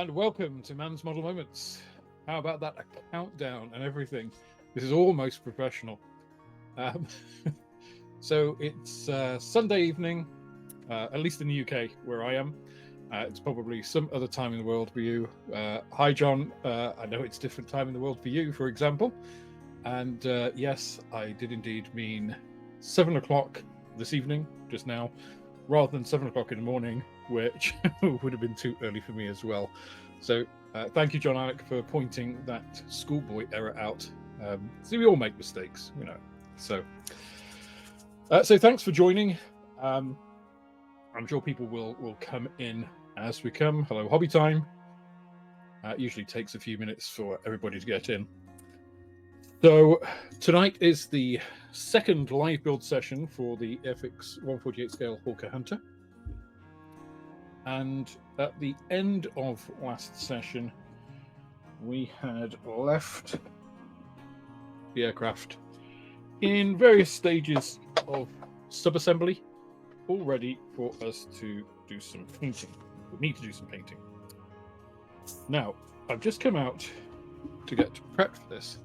and welcome to Man's Model Moments. How about that? A countdown and everything. This is almost professional. So it's Sunday evening, at least in the UK where I am. It's probably some other time in the world for you. Hi, John. I know it's different time in the world for you, for example. And yes, I did indeed mean 7 o'clock this evening, just now, rather than 7 o'clock in the morning, which would have been too early for me as well. So thank you, John Alec, for pointing that schoolboy error out. So we all make mistakes, you know. So thanks for joining. I'm sure people will come in as we come. Hello, Hobby Time. It usually takes a few minutes for everybody to get in. So tonight is the second live build session for the Airfix 148 scale Hawker Hunter. And at the end of last session, we had left the aircraft in various stages of sub-assembly, all ready for us to do some painting. We need to do some painting. Now, I've just come out to get prepped for this.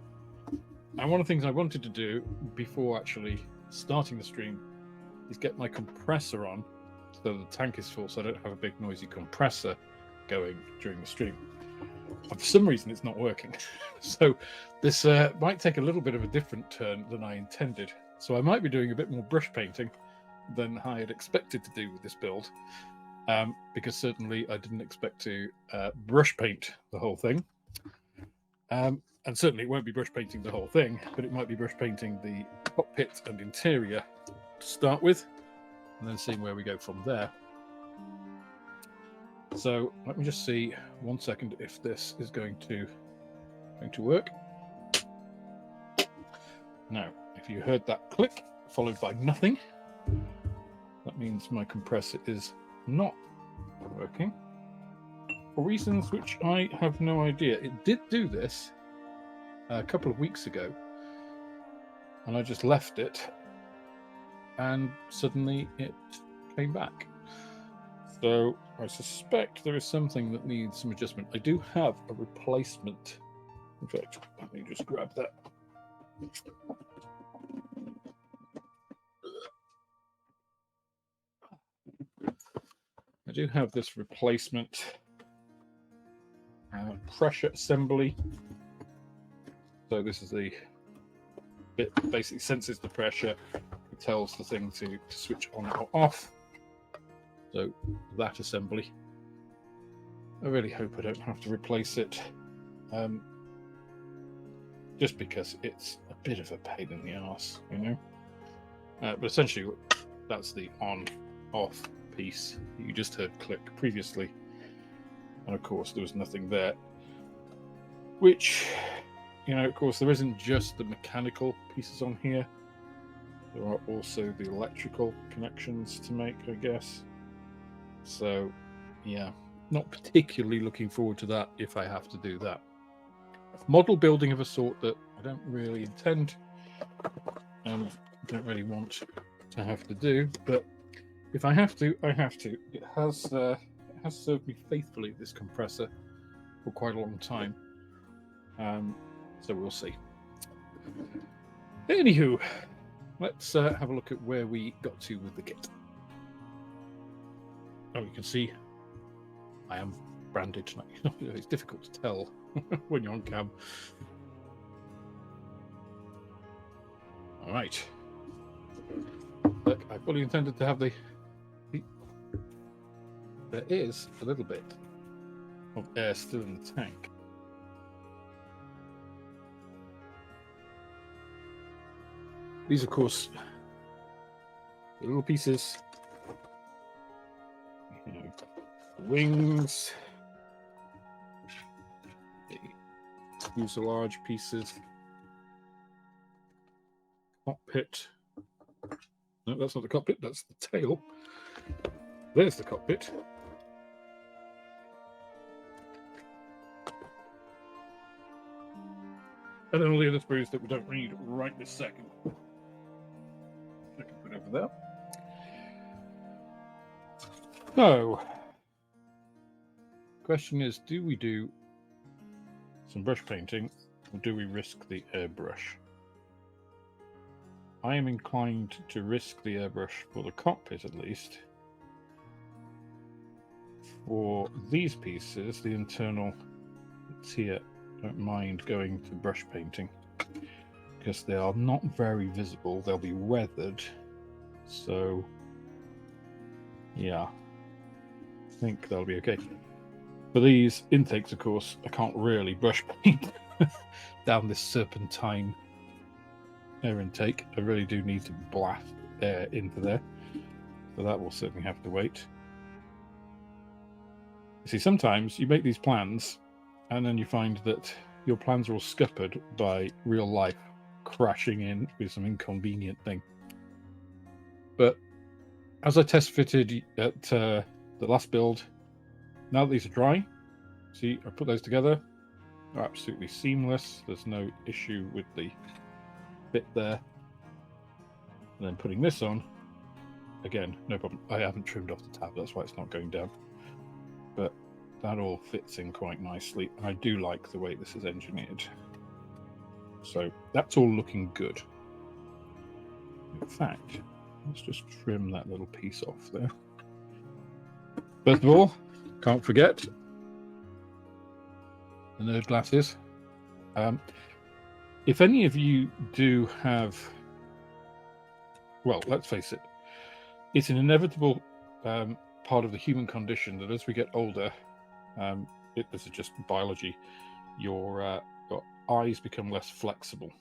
And one of the things I wanted to do before actually starting the stream is get my compressor on so the tank is full, so I don't have a big noisy compressor going during the stream. And for some reason, it's not working. So this might take a little bit of a different turn than I intended. So I might be doing a bit more brush painting than I had expected to do with this build, because certainly I didn't expect to brush paint the whole thing. And certainly it won't be brush painting the whole thing, but it might be brush painting the cockpit and interior to start with, and then seeing where we go from there. So let me just see 1 second if this is going to work. Now, if you heard that click followed by nothing, that means my compressor is not working for reasons which I have no idea. It did do this a couple of weeks ago, and I just left it, and suddenly it came back. So I suspect there is something that needs some adjustment. I do have a replacement. In fact, let me just grab that. I do have this replacement pressure assembly. So this is the bit that basically senses the pressure. It tells the thing to switch on or off. So that assembly. I really hope I don't have to replace it, just because it's a bit of a pain in the arse, you know. But essentially, that's the on-off piece that you just heard click previously, and of course there was nothing there. Which, you know, of course, there isn't just the mechanical pieces on here. There are also the electrical connections to make, I guess. So, yeah, not particularly looking forward to that if I have to do that. Model building of a sort that I don't really intend and don't really want to have to do, but if I have to, I have to. It has served me faithfully, this compressor, for quite a long time. So we'll see. Anywho, let's have a look at where we got to with the kit. Oh, you can see I am branded tonight. It's difficult to tell when you're on cam. All right. Look, I fully intended to have the... There is a little bit of air still in the tank. These, of course, the little pieces, you know, the wings, the fuselage pieces, cockpit. No, that's not the cockpit, that's the tail. There's the cockpit. And then all the other screws that we don't need right this second. I can put over there. So, question is, do we do some brush painting, or do we risk the airbrush? I am inclined to risk the airbrush for the cockpit, at least. For these pieces, the internal tier, don't mind going to brush painting because they are not very visible. They'll be weathered, so yeah, I think they'll be okay. For these intakes, of course, I can't really brush paint down this serpentine air intake. I really do need to blast air into there, so that will certainly have to wait. You see, sometimes you make these plans and then you find that your plans are all scuppered by real life crashing in with some inconvenient thing. But as I test fitted at the last build, now that these are dry, see, I put those together, they're absolutely seamless. There's no issue with the bit there. And then putting this on, again, no problem. I haven't trimmed off the tab, that's why it's not going down. But that all fits in quite nicely. And I do like the way this is engineered. So that's all looking good. In fact, let's just trim that little piece off there. First of all, can't forget the nerd glasses. If any of you do have, well, let's face it, it's an inevitable part of the human condition that as we get older, this is just biology, your eyes become less flexible.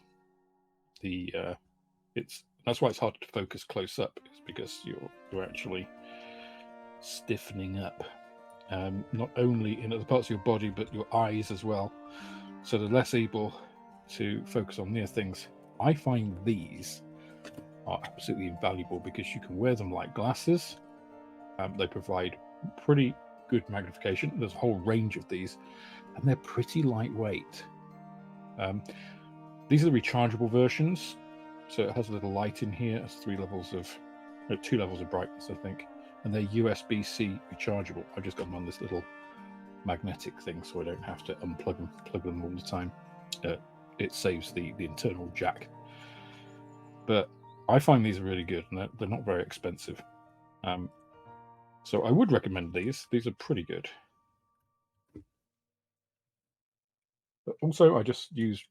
That's why it's hard to focus close up, is because you're actually stiffening up, not only in other parts of your body but your eyes as well, so they're less able to focus on near things. I find these are absolutely invaluable because you can wear them like glasses. They provide pretty good magnification. There's a whole range of these, and they're pretty lightweight. These are the rechargeable versions, so it has a little light in here. It has 2 levels of brightness, I think, and they're USB-C rechargeable. I've just got them on this little magnetic thing, so I don't have to unplug them, plug them all the time. It saves the internal jack. But I find these are really good, and they're not very expensive. So I would recommend these. These are pretty good. But also, I just use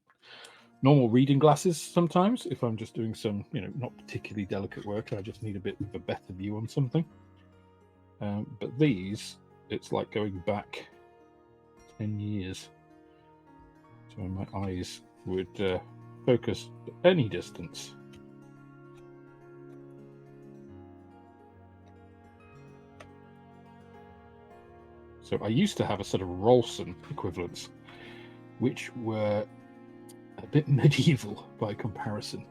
normal reading glasses sometimes if I'm just doing some, not particularly delicate work. I just need a bit of a better view on something. But these, it's like going back 10 years. So my eyes would focus at any distance. So I used to have a sort of Rolson equivalents, which were a bit medieval by comparison.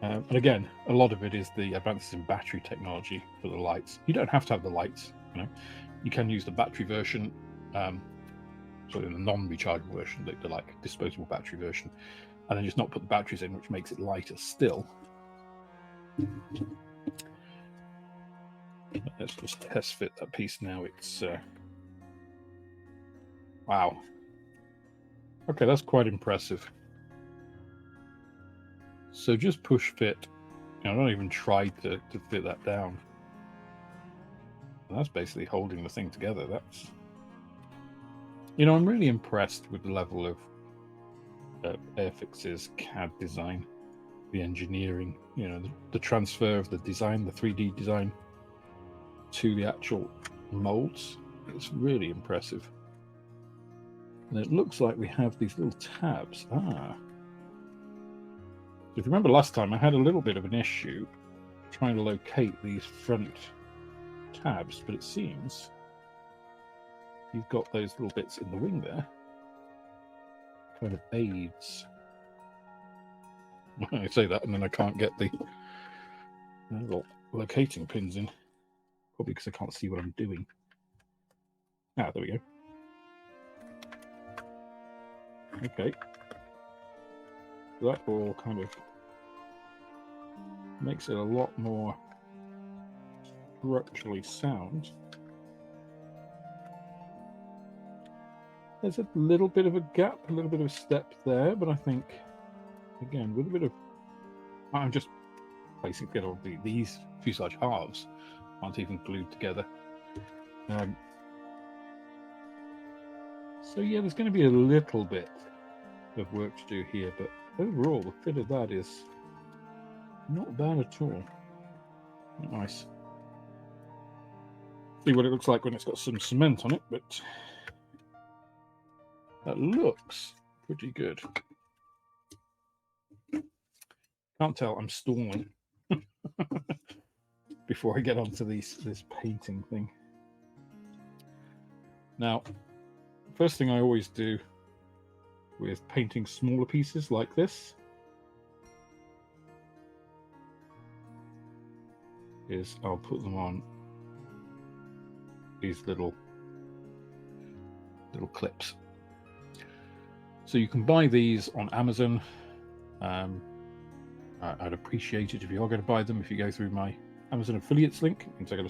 And again, a lot of it is the advances in battery technology for the lights. You don't have to have the lights, You can use the battery version, so in the non-rechargeable version, the like disposable battery version, and then just not put the batteries in, which makes it lighter still. Let's just test fit that piece now. It's wow. Okay, that's quite impressive. So just push fit. I don't even try to fit that down. And that's basically holding the thing together. That's, I'm really impressed with the level of Airfix's CAD design, the engineering, the transfer of the design, the 3D design to the actual molds. It's really impressive. And it looks like we have these little tabs. If you remember last time, I had a little bit of an issue trying to locate these front tabs, but it seems you've got those little bits in the wing there. Kind of aids. I say that and then I can't get the little locating pins in. Probably because I can't see what I'm doing. There we go. Okay. That all kind of makes it a lot more structurally sound. There's a little bit of a gap, a little bit of a step there, but I think, again, with a bit of... I'm just basically these fuselage halves aren't even glued together. So yeah, there's going to be a little bit of work to do here, but overall the fit of that is not bad at all. Nice. See what it looks like when it's got some cement on it, but that looks pretty good. Can't tell I'm stalling before I get onto this painting thing. Now, first thing I always do with painting smaller pieces like this is I'll put them on these little clips. So you can buy these on Amazon. I'd appreciate it if you are going to buy them. If you go through my Amazon affiliates link, you can take a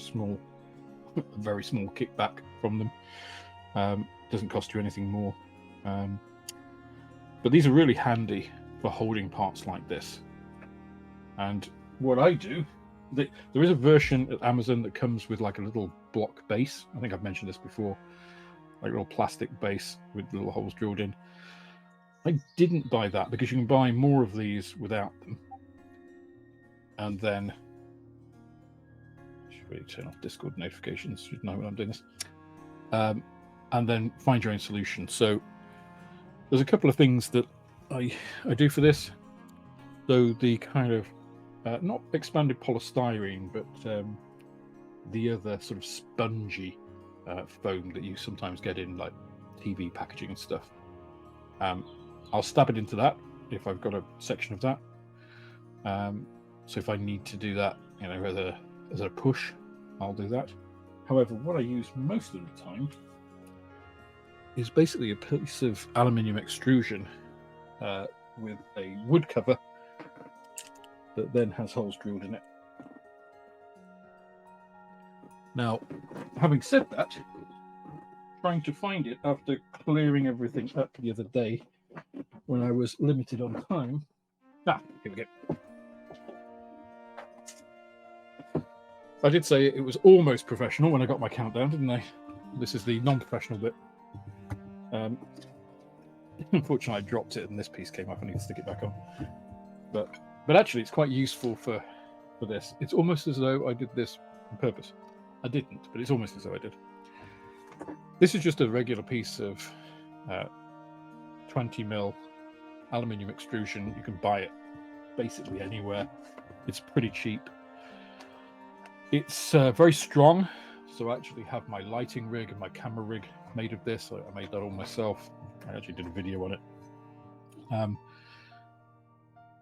very small kickback from them. Doesn't cost you anything more. But these are really handy for holding parts like this. And what I do, there is a version at Amazon that comes with like a little block base. I think I've mentioned this before, like a little plastic base with little holes drilled in. I didn't buy that because you can buy more of these without them. And then, should really turn off Discord notifications, you know when I'm doing this. And then find your own solution. So there's a couple of things that I do for this. So the kind of not expanded polystyrene, but the other sort of spongy foam that you sometimes get in like TV packaging and stuff. I'll stab it into that if I've got a section of that. So if I need to do that, you know, as a push, I'll do that. However, what I use most of the time is basically a piece of aluminium extrusion with a wood cover that then has holes drilled in it. Now, having said that, trying to find it after clearing everything up the other day when I was limited on time. Here we go. I did say it was almost professional when I got my countdown, didn't I? This is the non-professional bit. Unfortunately, I dropped it and this piece came off. I need to stick it back on. But actually, it's quite useful for this. It's almost as though I did this on purpose. I didn't, but it's almost as though I did. This is just a regular piece of 20mm aluminium extrusion. You can buy it basically anywhere. It's pretty cheap. It's very strong, so I actually have my lighting rig and my camera rig made of this. I made that all myself. I actually did a video on it.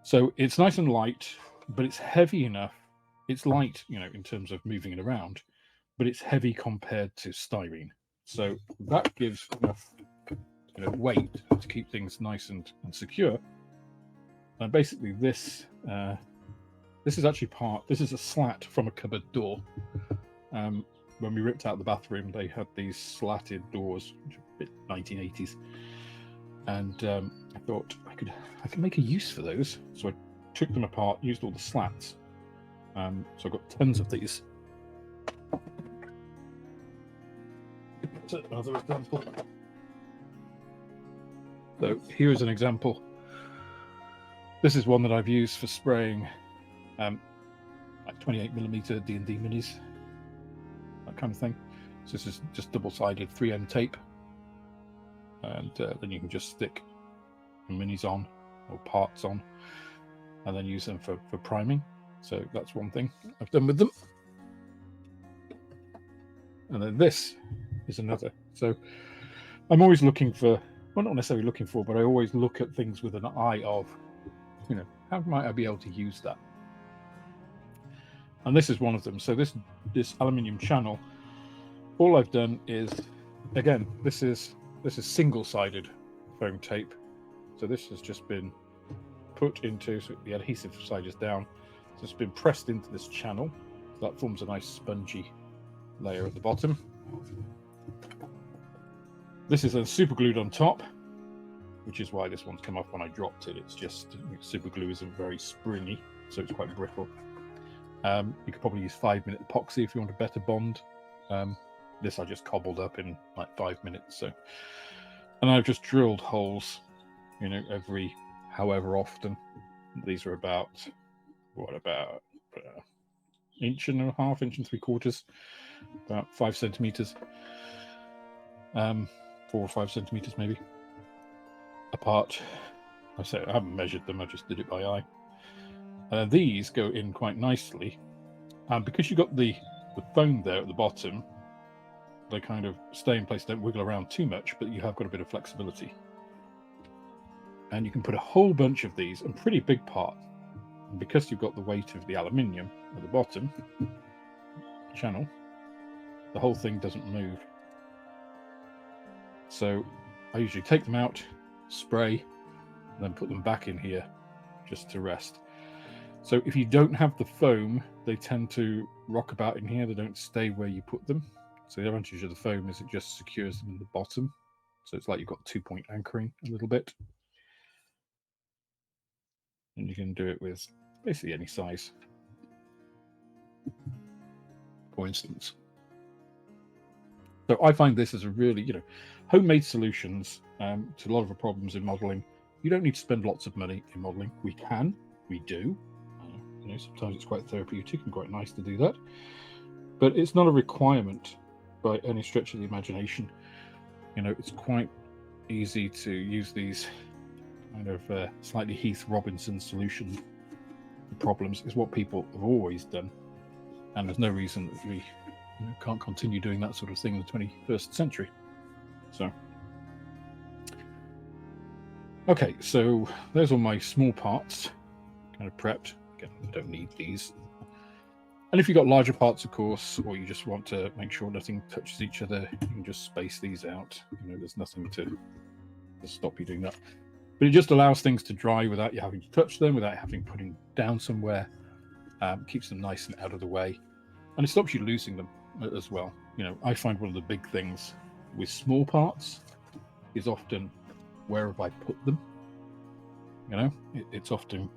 So it's nice and light, but it's heavy enough. It's light, you know, in terms of moving it around, but it's heavy compared to styrene. So that gives enough, you know, weight to keep things nice and secure. And basically this is actually this is a slat from a cupboard door. When we ripped out the bathroom, they had these slatted doors, which are a bit 1980s. And I thought I could make a use for those. So I took them apart, used all the slats. So I've got tons of these. Another example. So here is an example. This is one that I've used for spraying like 28mm D&D minis, that kind of thing. So this is just double-sided 3M tape, and then you can just stick minis on or parts on, and then use them for priming. So that's one thing I've done with them. And then this is another. So I'm always looking for, well, not necessarily looking for, but I always look at things with an eye of, you know, how might I be able to use that? And this is one of them. So this aluminium channel, all I've done is, again, this is single-sided foam tape. So this has just been put into, so the adhesive side is down. So it's been pressed into this channel. So that forms a nice spongy layer at the bottom. This is then super glued on top, which is why this one's come off when I dropped it. It's just super glue isn't very springy, so it's quite brittle. You could probably use 5-minute epoxy if you want a better bond. This I just cobbled up in like 5 minutes. So, and I've just drilled holes, every however often. These are about inch and a half, inch and 3/4, about 5 centimeters, 4 or 5 centimeters maybe apart. I haven't measured them, I just did it by eye. These go in quite nicely, and because you've got the foam there at the bottom, they kind of stay in place, don't wiggle around too much, but you have got a bit of flexibility. And you can put a whole bunch of these, and pretty big part, and because you've got the weight of the aluminium at the bottom channel, the whole thing doesn't move. So I usually take them out, spray, and then put them back in here just to rest. So if you don't have the foam, they tend to rock about in here. They don't stay where you put them. So the advantage of the foam is it just secures them in the bottom. So it's like you've got 2-point anchoring a little bit. And you can do it with basically any size, for instance. So I find this as a really, homemade solutions to a lot of the problems in modeling. You don't need to spend lots of money in modeling. We do. Sometimes it's quite therapeutic and quite nice to do that. But it's not a requirement by any stretch of the imagination. It's quite easy to use these kind of slightly Heath Robinson solution problems. Is what people have always done, and there's no reason that we can't continue doing that sort of thing in the 21st century. So okay, so there's all my small parts kind of prepped. Again, I don't need these. And if you've got larger parts, of course, or you just want to make sure nothing touches each other, you can just space these out. There's nothing to stop you doing that. But it just allows things to dry without you having to touch them, without having putting down somewhere. Keeps them nice and out of the way. And it stops you losing them as well. I find one of the big things with small parts is often where have I put them? It's often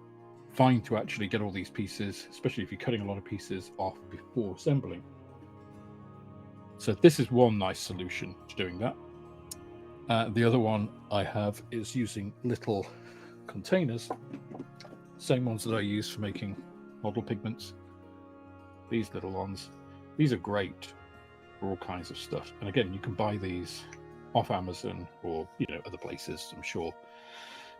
fine to actually get all these pieces, especially if you're cutting a lot of pieces off before assembling. So this is one nice solution to doing that. The other one I have is using little containers, same ones that I use for making model pigments. These little ones, these are great for all kinds of stuff. And again, you can buy these off Amazon or other places. I'm sure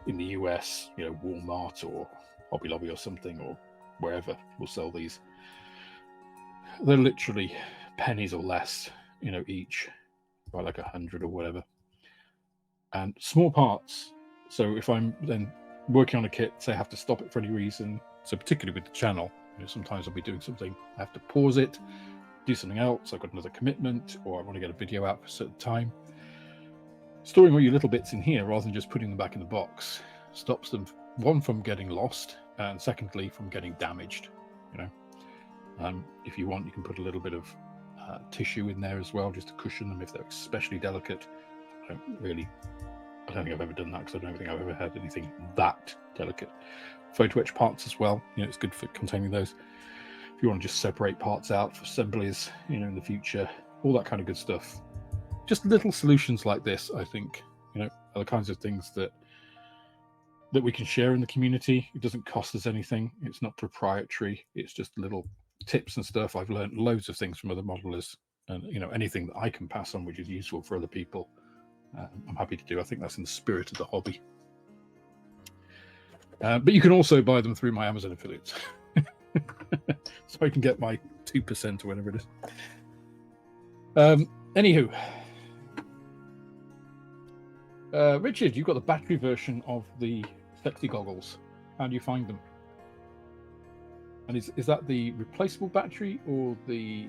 in the US, Walmart or Hobby Lobby or something, or wherever will sell these. They're literally pennies or less, each, by like 100 or whatever. And small parts. So if I'm then working on a kit, say I have to stop it for any reason, so particularly with the channel, sometimes I'll be doing something, I have to pause it, do something else, I've got another commitment, or I want to get a video out for a certain time. Storing all your little bits in here rather than just putting them back in the box stops them, one, from getting lost, and secondly, from getting damaged. If you want, you can put a little bit of tissue in there as well, just to cushion them if they're especially delicate. I don't think I've ever done that, because I don't think I've ever had anything that delicate. Photo etch parts as well, it's good for containing those. If you want to just separate parts out for assemblies, in the future, all that kind of good stuff. Just little solutions like this, I think, are the kinds of things that we can share in the community. It doesn't cost us anything. It's not proprietary. It's just little tips and stuff. I've learned loads of things from other modelers, and anything that I can pass on which is useful for other people, I'm happy to do. I think that's in the spirit of the hobby. But you can also buy them through my Amazon affiliates. So I can get my 2% or whatever it is. Anywho, Richard, you've got the battery version of the sexy goggles. How do you find them? And is that the replaceable battery or the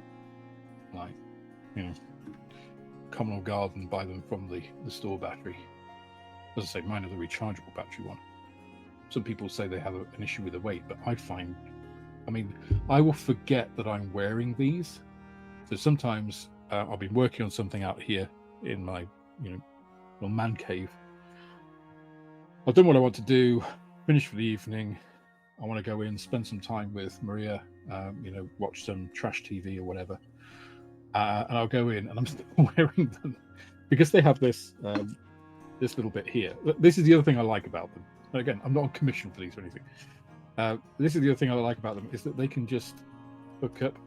common or garden buy them from the store battery? As I say, mine are the rechargeable battery one. Some people say they have an issue with the weight, but I will forget that I'm wearing these. So sometimes I'll be working on something out here in my little man cave. I've done what I want to do, finished for the evening. I want to go in, spend some time with Maria, watch some trash TV or whatever. And I'll go in, and I'm still wearing them because they have this this little bit here. This is the other thing I like about them. And again, I'm not on commission for these or anything. This is the other thing I like about them, is that they can just hook up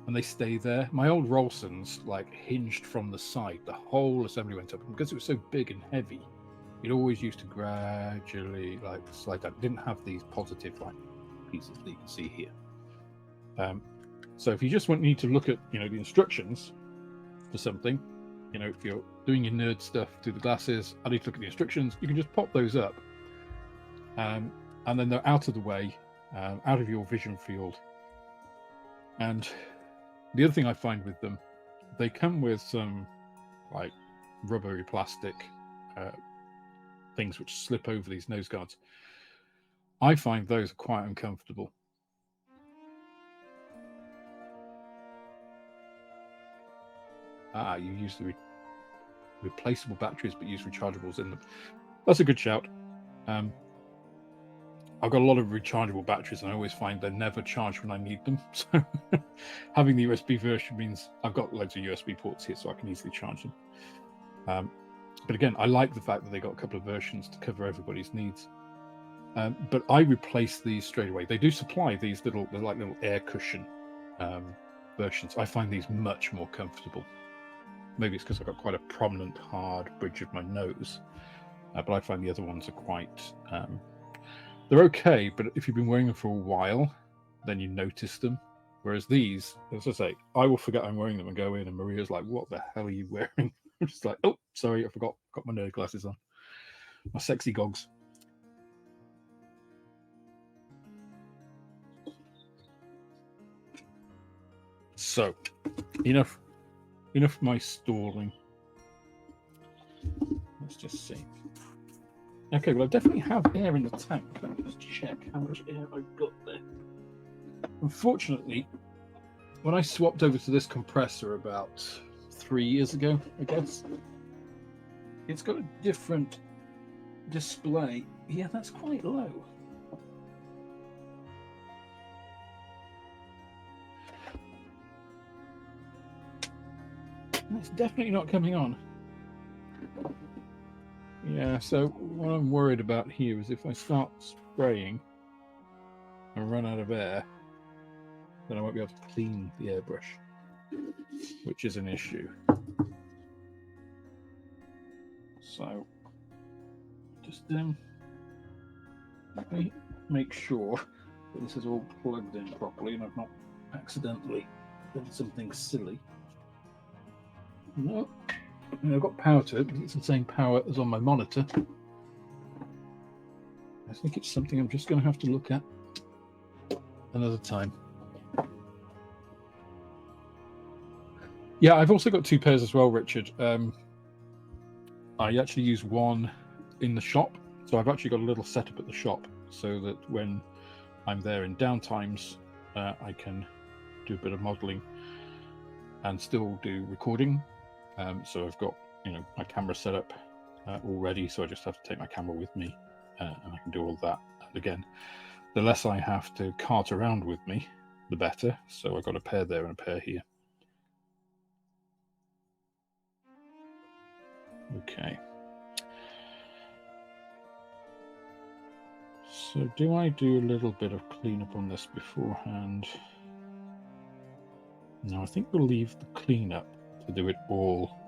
and they stay there. My old Rolsons like hinged from the side. The whole assembly went up, and because it was so big and heavy, it always used to gradually like slide down. It didn't have these positive like pieces that you can see here. So if you just need to look at the instructions for something, if you're doing your nerd stuff through the glasses, I need to look at the instructions, you can just pop those up, and then they're out of the way, out of your vision field. And the other thing I find with them, they come with some like rubbery plastic things which slip over these nose guards. I find those are quite uncomfortable. You use the replaceable batteries but use rechargeables in them. That's a good shout. I've got a lot of rechargeable batteries, and I always find they're never charged when I need them. So having the USB version means I've got loads of USB ports here, so I can easily charge them. But again, I like the fact that they got a couple of versions to cover everybody's needs. But I replace these straight away. They do supply these they're like little air cushion versions. I find these much more comfortable. Maybe it's because I've got quite a prominent, hard bridge of my nose. But I find the other ones are quite... they're okay, but if you've been wearing them for a while, then you notice them. Whereas these, as I say, I will forget I'm wearing them and go in, and Maria's like, "What the hell are you wearing?" I'm just like, "Oh, sorry, I forgot. Got my nerd glasses on. My sexy gogs." So, enough of my stalling. Let's just see. Okay, well, I definitely have air in the tank. Let me just check how much air I've got there. Unfortunately, when I swapped over to this compressor about 3 years ago, I guess, it's got a different display. Yeah, that's quite low. It's definitely not coming on. Yeah, so what I'm worried about here is if I start spraying and run out of air, then I won't be able to clean the airbrush, which is an issue. So just let me make sure that this is all plugged in properly and I've not accidentally done something silly. No, I've got power to it because it's the same power as on my monitor. I think it's something I'm just going to have to look at another time. Yeah, I've also got two pairs as well, Richard. I actually use one in the shop, so I've actually got a little setup at the shop so that when I'm there in downtimes, I can do a bit of modeling and still do recording. So I've got my camera set up all ready, so I just have to take my camera with me and I can do all that. And again, the less I have to cart around with me, the better. So I've got a pair there and a pair here. Okay. So do I do a little bit of cleanup on this beforehand? No, I think we'll leave the cleanup to do it all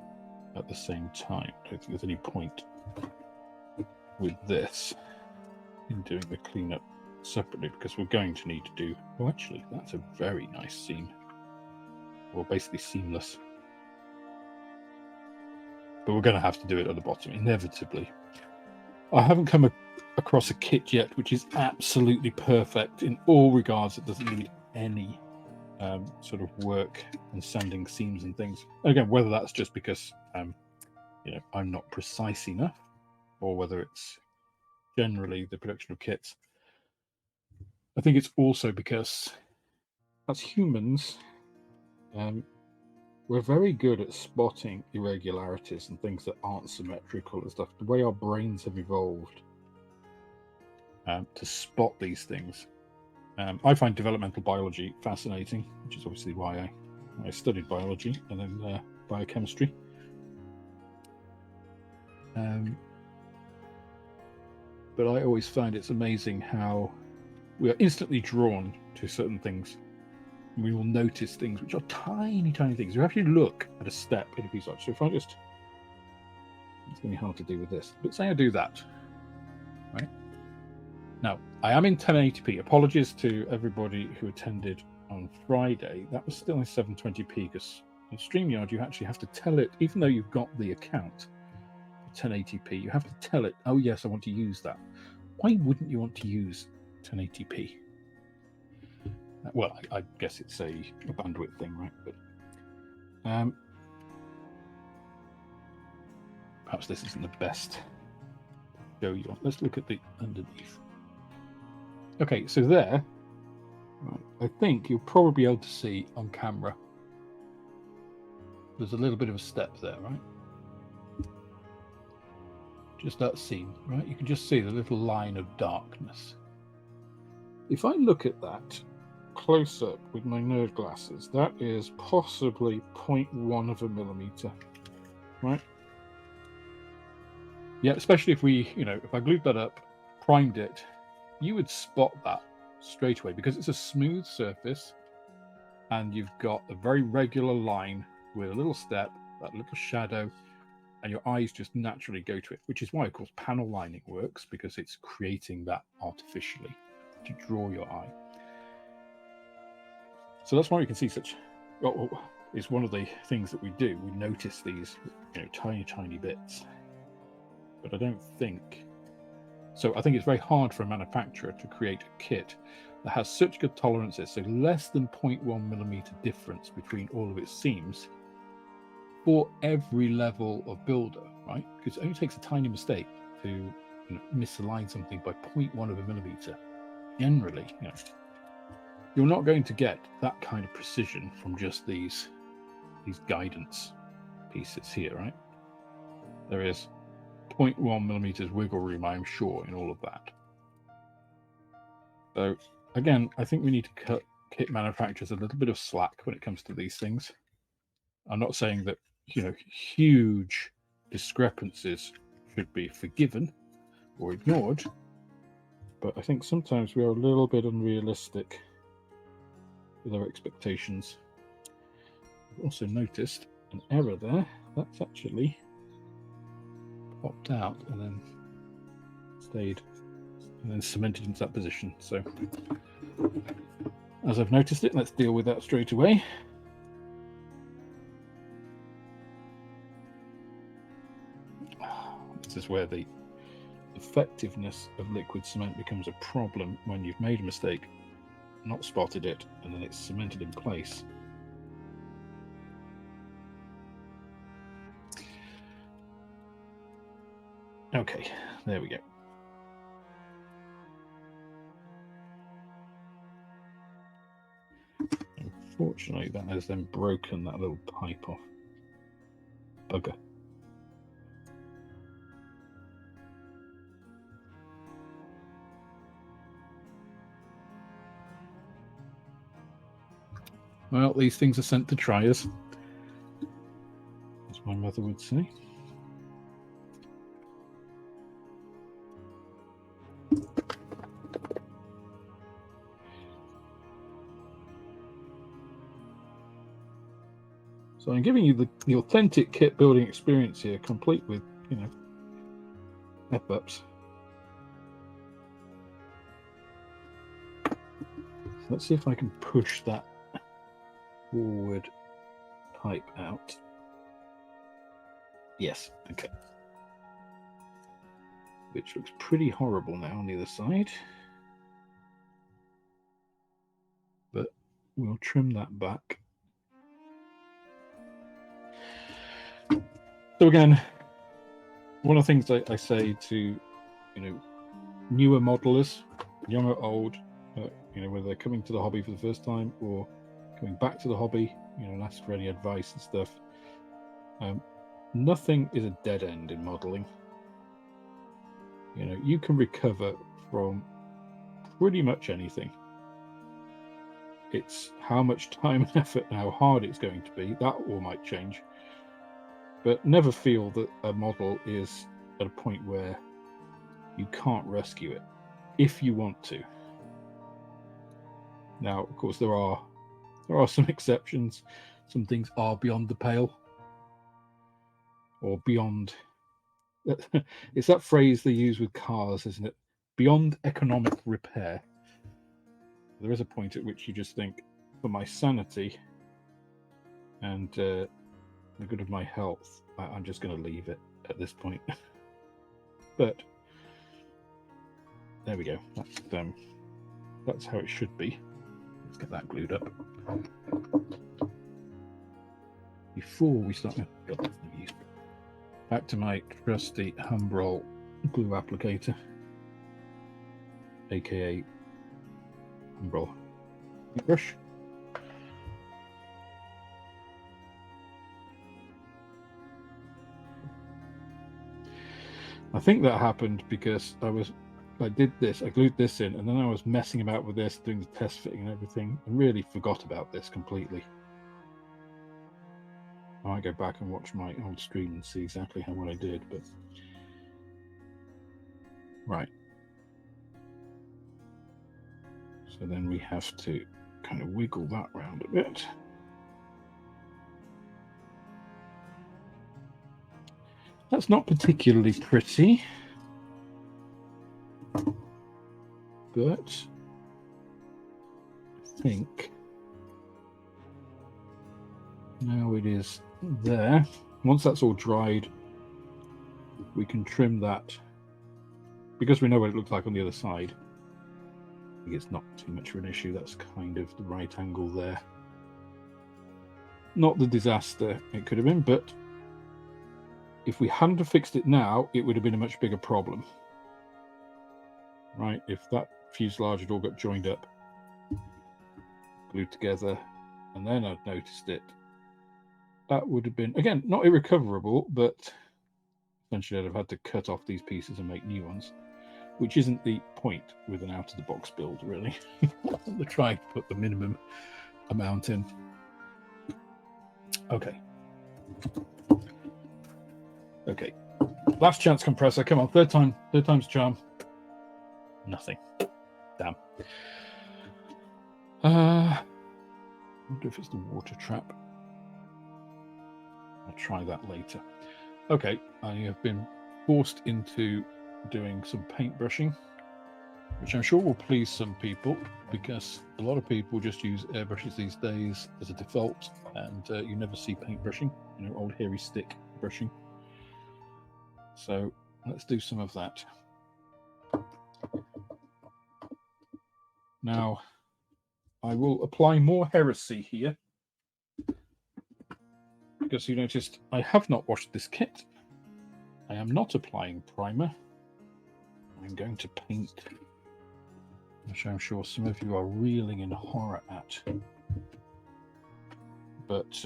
at the same time. I don't think there's any point with this in doing the cleanup separately because we're going to need to do... Oh, actually, that's a very nice seam. Well, basically seamless. But we're going to have to do it at the bottom, inevitably. I haven't come across a kit yet which is absolutely perfect in all regards. It doesn't need any sort of work and sanding seams and things. Again, whether that's just because I'm not precise enough, or whether it's generally the production of kits. I think it's also because as humans, we're very good at spotting irregularities and things that aren't symmetrical and stuff. The way our brains have evolved to spot these things. I find developmental biology fascinating, which is obviously why I studied biology and then biochemistry. But I always find it's amazing how we are instantly drawn to certain things. We will notice things which are tiny, tiny things. You actually look at a step in a piece of art. So if I just, it's going to be hard to do with this, but say I do that, right? Now, I am in 1080p. Apologies to everybody who attended on Friday. That was still in 720p because in StreamYard, you actually have to tell it, even though you've got the account for 1080p, you have to tell it, oh yes, I want to use that. Why wouldn't you want to use 1080p? Well, I guess it's a bandwidth thing, right? But perhaps this isn't the best to show you on. Let's look at the underneath. Okay, so there, right, I think you'll probably be able to see on camera. There's a little bit of a step there, right? Just that seam, right? You can just see the little line of darkness. If I look at that close up with my nerd glasses, that is possibly 0.1 of a millimeter, right? Yeah, especially if we, if I glued that up, primed it, you would spot that straight away because it's a smooth surface and you've got a very regular line with a little step, that little shadow, and your eyes just naturally go to it, which is why, of course, panel lining works, because it's creating that artificially to draw your eye. So that's why we can see such, it's one of the things that we do. We notice these, tiny, tiny bits. But I don't think, so I think it's very hard for a manufacturer to create a kit that has such good tolerances, so less than 0.1 millimeter difference between all of its seams for every level of builder, right? Because it only takes a tiny mistake to misalign something by 0.1 of a millimeter. Generally, you're not going to get that kind of precision from just these guidance pieces here, right? There is 0.1 millimeters wiggle room, I'm sure, in all of that. So again, I think we need to cut kit manufacturers a little bit of slack when it comes to these things. I'm not saying that huge discrepancies should be forgiven or ignored, but I think sometimes we are a little bit unrealistic with our expectations. I've also noticed an error there. That's actually popped out and then stayed and then cemented into that position. So as I've noticed it, let's deal with that straight away. This is where the effectiveness of liquid cement becomes a problem when you've made a mistake, not spotted it, and then it's cemented in place. Okay, there we go. Unfortunately, that has then broken that little pipe off. Bugger. Well, these things are sent to triers, as my mother would say. So I'm giving you the authentic kit building experience here, complete with, F-ups. So let's see if I can push that forward pipe out. Yes, okay. Which looks pretty horrible now on the other side. But we'll trim that back. So again, one of the things I say to, newer modelers, young or old, whether they're coming to the hobby for the first time or going back to the hobby, and ask for any advice and stuff. Nothing is a dead end in modeling. You can recover from pretty much anything. It's how much time and effort and how hard it's going to be. That all might change. But never feel that a model is at a point where you can't rescue it if you want to. Now, of course, there are some exceptions. Some things are beyond the pale, or beyond. It's that phrase they use with cars, isn't it? Beyond economic repair. There is a point at which you just think, for my sanity and the good of my health, I'm just going to leave it at this point. But there we go. That's how it should be. Let's get that glued up before we start. God, that's no use. Back to my trusty Humbrol glue applicator, aka Humbrol brush. I think that happened because I did this, I glued this in, and then I was messing about with this, doing the test fitting and everything, and really forgot about this completely. I might go back and watch my old stream and see exactly what I did, but right. So then we have to kind of wiggle that round a bit. That's not particularly pretty, but I think now it is there. Once that's all dried, we can trim that, because we know what it looks like on the other side. I think it's not too much of an issue. That's kind of the right angle there. Not the disaster it could have been, but if we hadn't have fixed it now, it would have been a much bigger problem. Right, if that fuselage had all got joined up, glued together, and then I'd noticed it, that would have been, again, not irrecoverable, but essentially I'd have had to cut off these pieces and make new ones, which isn't the point with an out-of-the-box build, really. They're trying to put the minimum amount in. Okay. Okay. Last chance compressor. Come on, third time's charm. Nothing. Damn. I wonder if it's the water trap. I'll try that later. Okay, I have been forced into doing some paint brushing, which I'm sure will please some people, because a lot of people just use airbrushes these days as a default, and you never see paint brushing, old hairy stick brushing. So let's do some of that. Now, I will apply more heresy here, because you noticed I have not washed this kit. I am not applying primer. I'm going to paint, which I'm sure some of you are reeling in horror at. But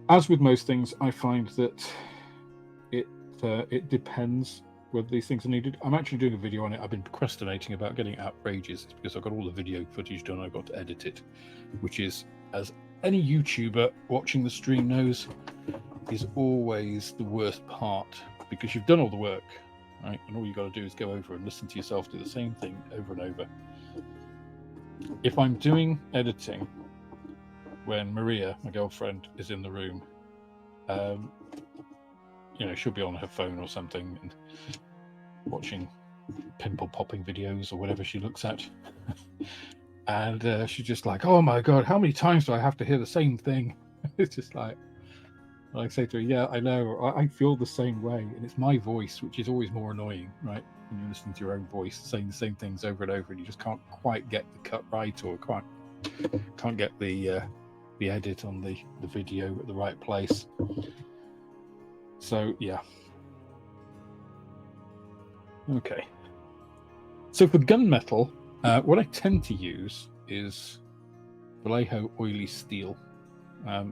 as with most things, I find that it depends whether these things are needed. I'm actually doing a video on it. I've been procrastinating about getting outrageous. It's because I've got all the video footage done. I've got to edit it, which is, as any YouTuber watching the stream knows, is always the worst part, because you've done all the work, right? And all you got to do is go over and listen to yourself do the same thing over and over. If I'm doing editing when Maria, my girlfriend, is in the room, she'll be on her phone or something and watching pimple popping videos or whatever she looks at. And she's just like, oh my God, how many times do I have to hear the same thing? It's just like, I say to her, yeah, I know, I feel the same way. And it's my voice, which is always more annoying, right? When you're listening to your own voice, saying the same things over and over, and you just can't quite get the cut right, or can't get the edit on the video at the right place. So, yeah. Okay. So for gunmetal, what I tend to use is Vallejo oily steel. I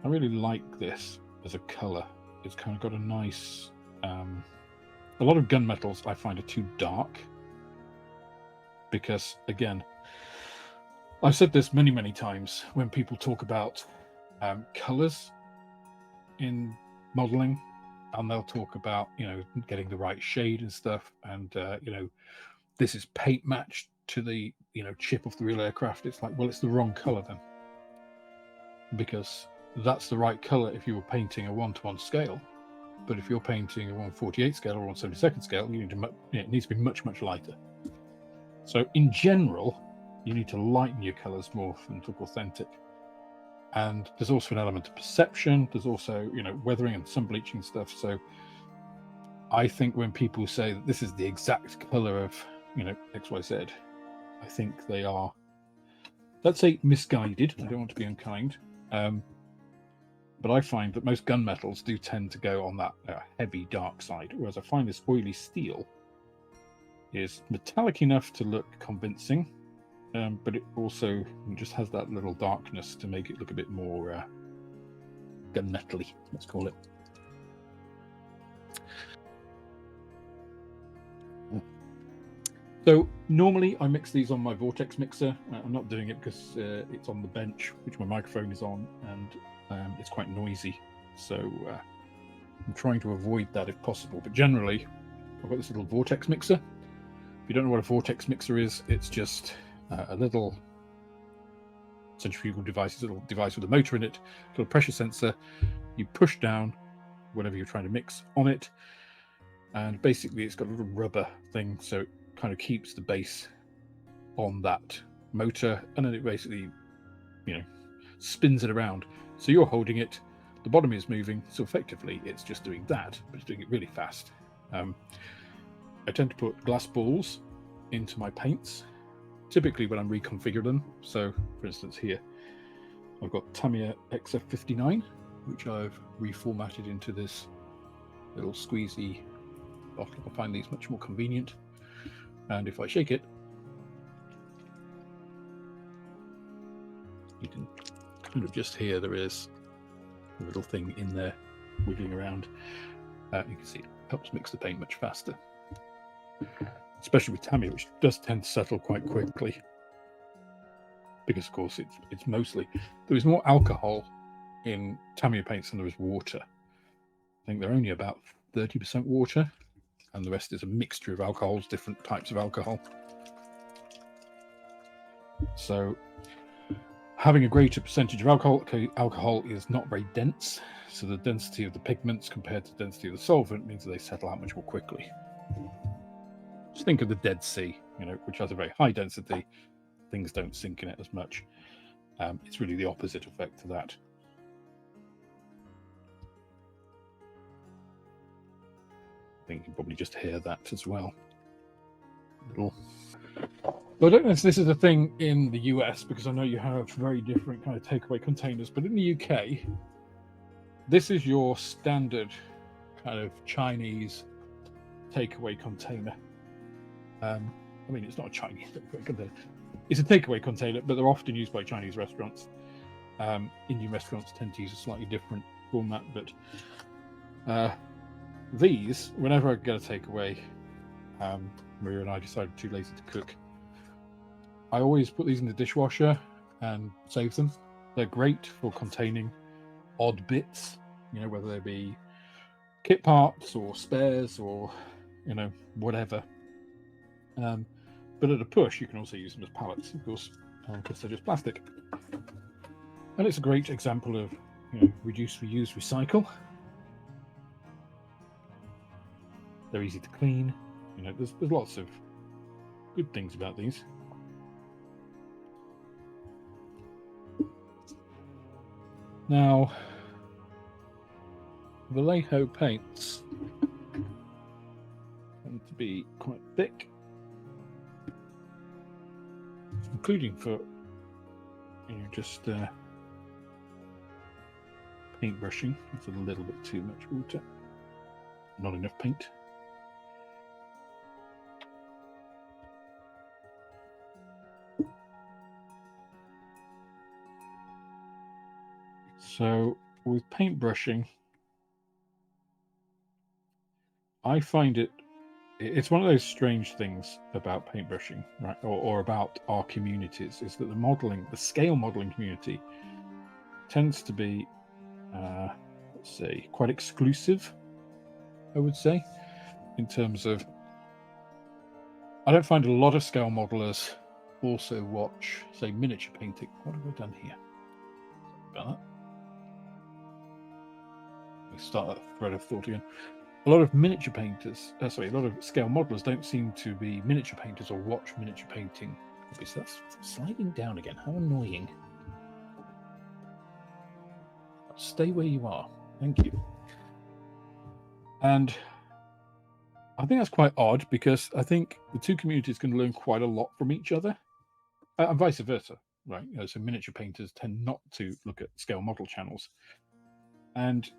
really like this as a color. It's kind of got a nice. A lot of gunmetals I find are too dark because, again, I've said this many times when people talk about colors in modeling, and they'll talk about, you know, getting the right shade and stuff, and you know, this is paint matched to the, you know, chip of the real aircraft. It's like, well, it's the wrong color then, because that's the right color if you were painting a 1:1 scale, but if you're painting a 1/48 scale or 1/72 scale, you need to, it needs to be much lighter. So in general, you need to lighten your colors more for them to look authentic. And there's also an element of perception. There's also, you know, weathering and sun bleaching stuff. So I think when people say that this is the exact color of, you know, XYZ, I think they are, let's say, misguided. I don't want to be unkind. But I find that most gunmetals do tend to go on that heavy dark side, whereas I find this oily steel is metallic enough to look convincing, but it also just has that little darkness to make it look a bit more gunmetal-y, let's call it. So normally I mix these on my vortex mixer. I'm not doing it because it's on the bench, which my microphone is on, and it's quite noisy. So I'm trying to avoid that if possible. But generally, I've got this little vortex mixer. If you don't know what a vortex mixer is, it's just a little centrifugal device, a little device with a motor in it, a little pressure sensor. You push down whatever you're trying to mix on it, and basically it's got a little rubber thing, so it kind of keeps the base on that motor, and then it basically, you know, spins it around. So you're holding it, the bottom is moving, so effectively it's just doing that, but it's doing it really fast. I tend to put glass balls into my paints, typically when I'm reconfiguring them. So, for instance, here I've got Tamiya XF59, which I've reformatted into this little squeezy bottle. I find these much more convenient. And if I shake it, you can kind of just hear there is a little thing in there wiggling around. You can see it helps mix the paint much faster, especially with Tamiya, which does tend to settle quite quickly, because of course it's mostly, there is more alcohol in Tamiya paints than there is water. I think they're only about 30% water, and the rest is a mixture of alcohols, different types of alcohol. So having a greater percentage of alcohol is not very dense, so the density of the pigments compared to the density of the solvent means that they settle out much more quickly. Just think of the Dead Sea, you know, which has a very high density. Things don't sink in it as much. It's really the opposite effect to that. I think you can probably just hear that as well. Little. But I don't know if this is a thing in the US, because I know you have very different kind of takeaway containers, but in the UK, this is your standard kind of Chinese takeaway container. I mean, it's not a Chinese takeaway container. It's a takeaway container, but they're often used by Chinese restaurants. Indian restaurants tend to use a slightly different format, but these, whenever I get a takeaway, Maria and I decided too lazy to cook, I always put these in the dishwasher and save them. They're great for containing odd bits, you know, whether they be kit parts or spares or, you know, whatever. But at a push, you can also use them as pallets, of course, because they're just plastic. And it's a great example of, you know, reduce, reuse, recycle. They're easy to clean. You know, there's lots of good things about these. Now, Vallejo paints tend to be quite thick, including for, you know, just paint brushing. It's a little bit too much water, not enough paint. So with paintbrushing, I find it's one of those strange things about paintbrushing, right, or about our communities, is that the scale modeling community tends to be, let's say, quite exclusive, I would say, in terms of, I don't find a lot of scale modelers also watch, say, miniature painting. What have we done here? Sorry about that. We start that thread of thought again. A lot of miniature painters, a lot of scale modelers don't seem to be miniature painters or watch miniature painting. So that's sliding down again. How annoying. Stay where you are. Thank you. And I think that's quite odd, because I think the two communities can learn quite a lot from each other, and vice versa, right? So miniature painters tend not to look at scale model channels. And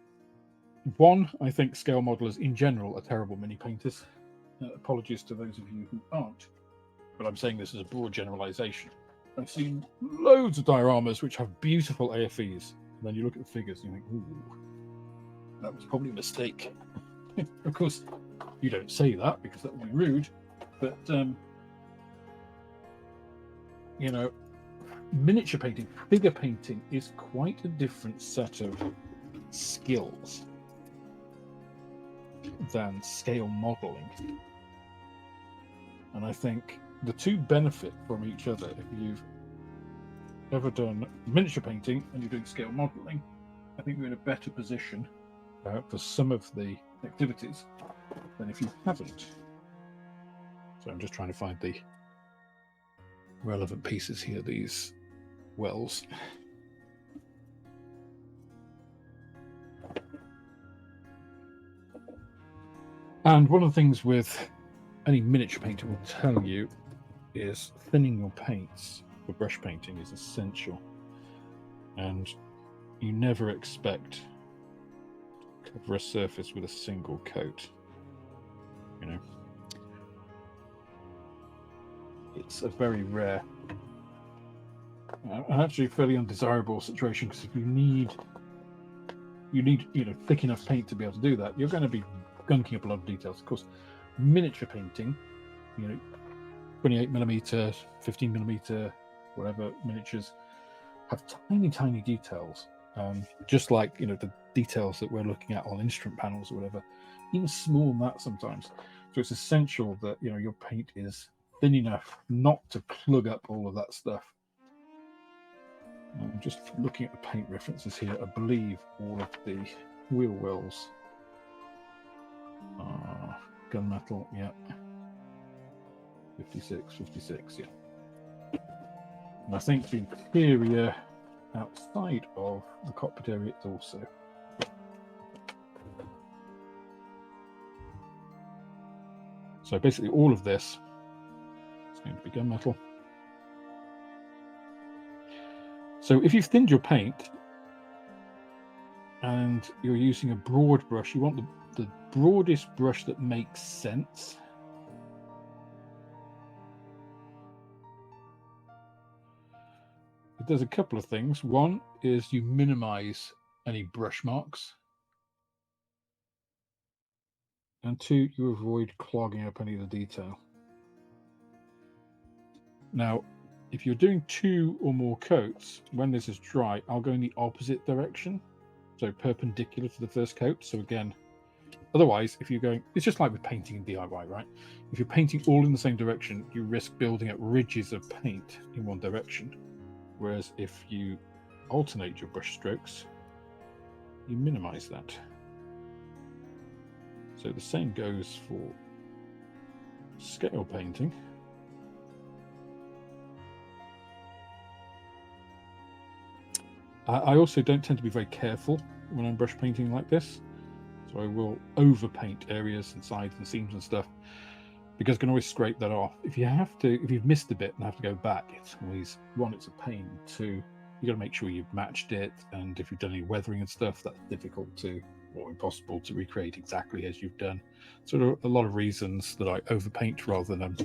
one, I think scale modelers in general are terrible mini painters. Apologies to those of you who aren't, but I'm saying this as a broad generalization. I've seen loads of dioramas which have beautiful AFEs, and then you look at the figures and you think, ooh, that was probably a mistake. Of course, you don't say that because that would be rude, but you know, miniature painting, figure painting is quite a different set of skills than scale modeling. And I think the two benefit from each other. If you've ever done miniature painting and you're doing scale modeling, I think you're in a better position for some of the activities than if you haven't. So I'm just trying to find the relevant pieces here, these wells. And one of the things with any miniature painter will tell you is thinning your paints for brush painting is essential. And you never expect to cover a surface with a single coat. You know, it's a very rare and actually a fairly undesirable situation, because if you need thick enough paint to be able to do that, you're going to be gunking up a lot of details. Of course, miniature painting, 28mm, 15mm, whatever miniatures, have tiny details, just like the details that we're looking at on instrument panels or whatever, even smaller than that sometimes. So it's essential that your paint is thin enough not to plug up all of that stuff. I'm just looking at the paint references here. I believe all of the wheel wells are gunmetal, yeah. 56, yeah. And I think the interior outside of the cockpit area is also. So basically all of this is going to be gunmetal. So if you've thinned your paint and you're using a broad brush, you want the broadest brush that makes sense. It does a couple of things. One is you minimize any brush marks. And two, you avoid clogging up any of the detail. Now, if you're doing 2 or more coats, when this is dry, I'll go in the opposite direction, so perpendicular to the first coat. So again, otherwise, if you're going, it's just like with painting in DIY, right? If you're painting all in the same direction, you risk building up ridges of paint in one direction. Whereas if you alternate your brush strokes, you minimize that. So the same goes for scale painting. I also don't tend to be very careful when I'm brush painting like this. So I will overpaint areas and sides and seams and stuff, because I can always scrape that off. If you've missed a bit and have to go back, it's always, one, it's a pain. Two, you got to make sure you've matched it. And if you've done any weathering and stuff, that's difficult to, or impossible to recreate exactly as you've done. So there are a lot of reasons that I overpaint rather than I'm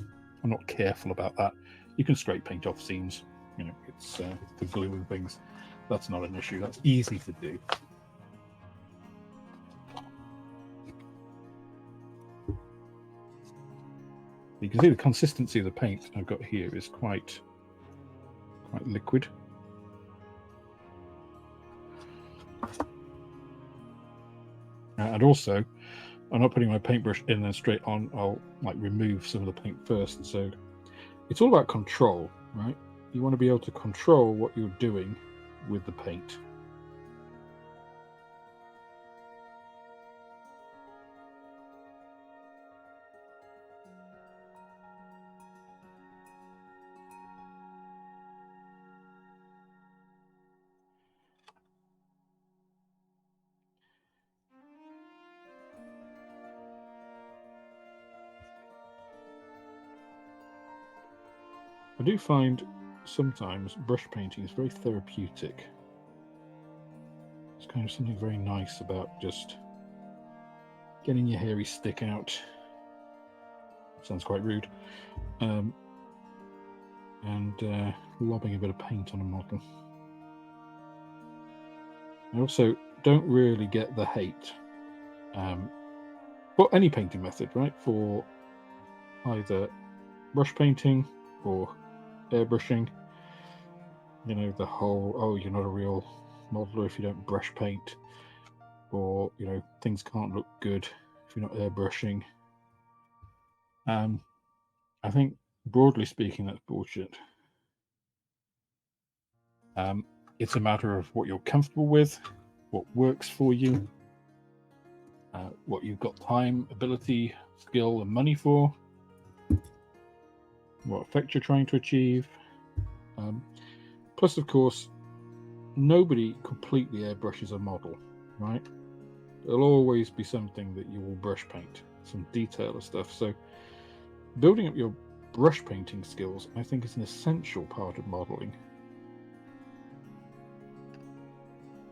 not careful about that. You can scrape paint off seams, it's the glue and things. That's not an issue. That's easy to do. You can see the consistency of the paint I've got here is quite liquid. And also, I'm not putting my paintbrush in and straight on. I'll like remove some of the paint first. So it's all about control, right? You want to be able to control what you're doing with the paint. I do find sometimes brush painting is very therapeutic. It's kind of something very nice about just getting your hairy stick out. Sounds quite rude. And lobbing a bit of paint on a model. I also don't really get the hate for any painting method, right? For either brush painting or airbrushing. You know, the whole, oh, you're not a real modeler if you don't brush paint, or, you know, things can't look good if you're not airbrushing. I think, broadly speaking, that's bullshit. It's a matter of what you're comfortable with, what works for you, what you've got time, ability, skill, and money for, what effect you're trying to achieve. Plus, of course, nobody completely airbrushes a model, right? There'll always be something that you will brush paint, some detail or stuff. So building up your brush painting skills, I think, is an essential part of modeling.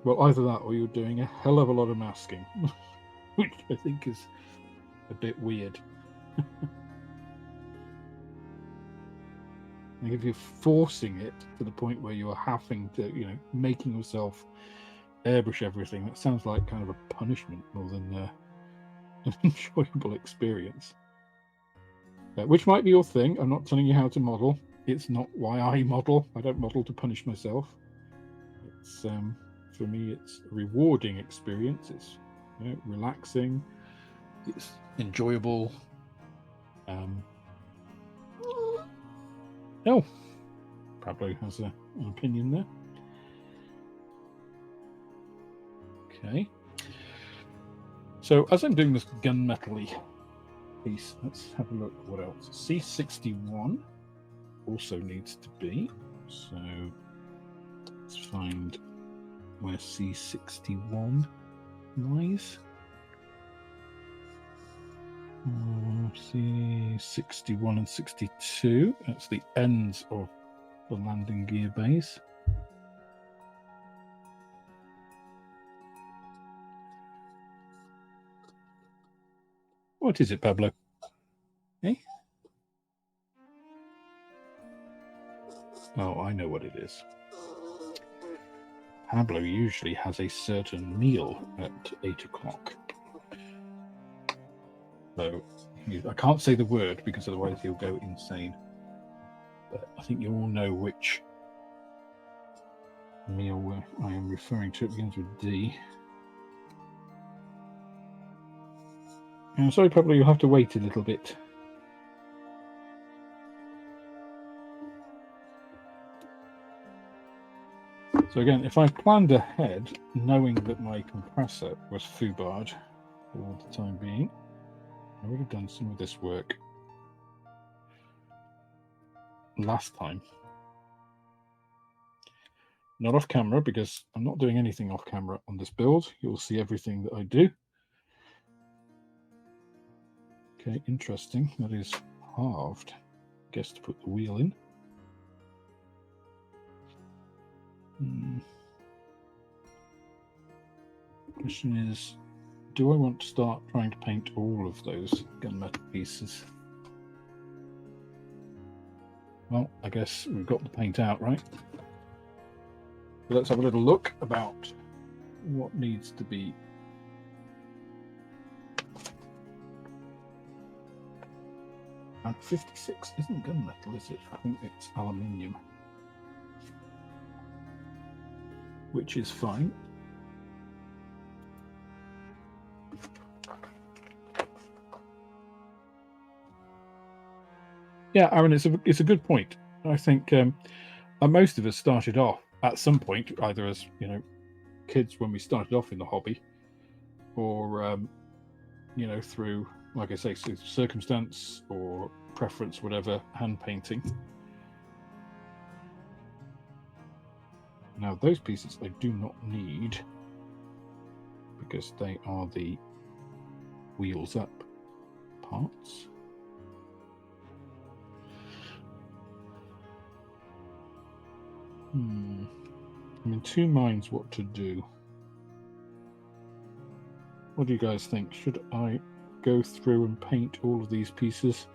Well, either that or you're doing a hell of a lot of masking, which I think is a bit weird. Like if you're forcing it to the point where you're having to, you know, making yourself airbrush everything, that sounds like kind of a punishment more than an enjoyable experience. Which might be your thing. I'm not telling you how to model. It's not why I model. I don't model to punish myself. It's for me, it's a rewarding experience. It's, you know, relaxing. It's enjoyable. Oh, Pablo has an opinion there. Okay. So as I'm doing this gunmetal-y piece, let's have a look what else. C61 also needs to be. So let's find where C61 lies. C61 and 62. That's the ends of the landing gear base. What is it, Pablo? Eh? Oh, I know what it is. Pablo usually has a certain meal at 8 o'clock. So I can't say the word because otherwise he'll go insane. But I think you all know which meal I am referring to. It begins with D. I'm sorry, Pablo, you'll have to wait a little bit. So again, if I planned ahead, knowing that my compressor was foobarred for the time being, I would have done some of this work last time. Not off camera, because I'm not doing anything off camera on this build. You'll see everything that I do. Okay, interesting. That is halved. Guess to put the wheel in. Question is, do I want to start trying to paint all of those gunmetal pieces? Well, I guess we've got the paint out, right? So let's have a little look about what needs to be. And 56 isn't gunmetal, is it? I think it's aluminium, which is fine. Yeah, Aaron, it's a good point. I think most of us started off at some point, either as kids when we started off in the hobby, or through, like I say, circumstance or preference, whatever, hand painting. Now those pieces I do not need because they are the wheels up parts. I'm in two minds what to do. What do you guys think? Should I go through and paint all of these pieces?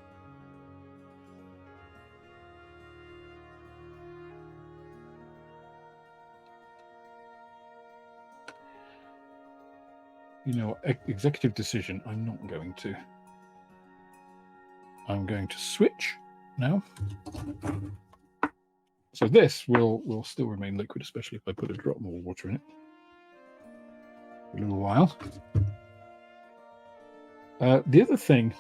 Executive decision, I'm not going to. I'm going to switch now. So this will still remain liquid, especially if I put a drop more water in it for a little while. The other thing,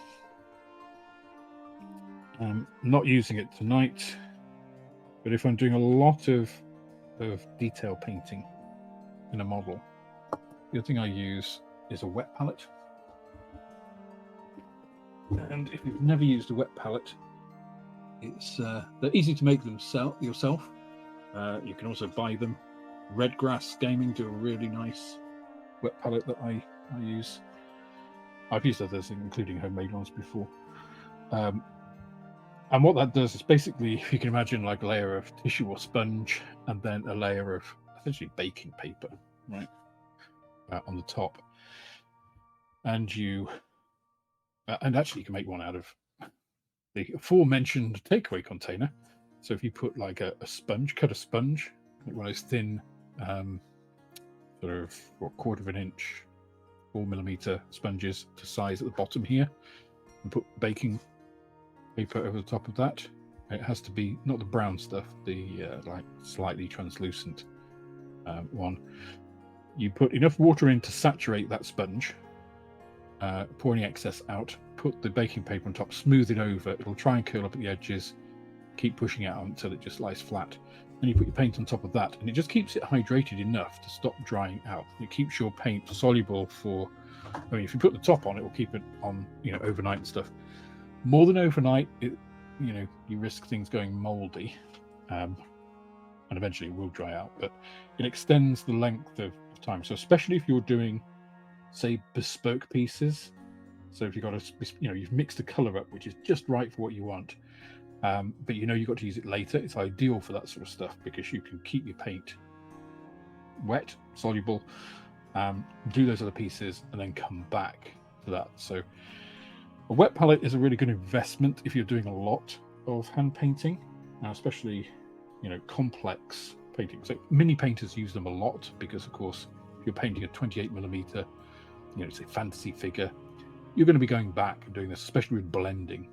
I'm not using it tonight, but if I'm doing a lot of detail painting in a model, the other thing I use is a wet palette. And if you've never used a wet palette, they're easy to make them yourself. You can also buy them. Redgrass Gaming do a really nice wet palette that I use. I've used others, including homemade ones before. And what that does is basically, if you can imagine, like a layer of tissue or sponge, and then a layer of essentially baking paper, right, on the top. And actually you can make one out of the aforementioned takeaway container. So if you put like a sponge, cut a sponge, like one of those thin, sort of 1/4 inch, 4mm sponges to size at the bottom here, and put baking paper over the top of that. It has to be not the brown stuff, the like slightly translucent one. You put enough water in to saturate that sponge, pour any excess out, put the baking paper on top, smooth it over. It'll try and curl up at the edges, keep pushing it out until it just lies flat. And you put your paint on top of that, and it just keeps it hydrated enough to stop drying out. It keeps your paint soluble for, I mean, if you put the top on, it will keep it on, overnight and stuff. More than overnight, you risk things going moldy, and eventually it will dry out, but it extends the length of time. So especially if you're doing, say, bespoke pieces, so if you've got you've mixed a color up which is just right for what you want, but you've got to use it later, it's ideal for that sort of stuff because you can keep your paint wet, soluble, do those other pieces, and then come back to that. So a wet palette is a really good investment if you're doing a lot of hand painting, especially complex painting. So mini painters use them a lot because, of course, if you're painting a 28mm, say fantasy figure, you're going to be going back and doing this, especially with blending.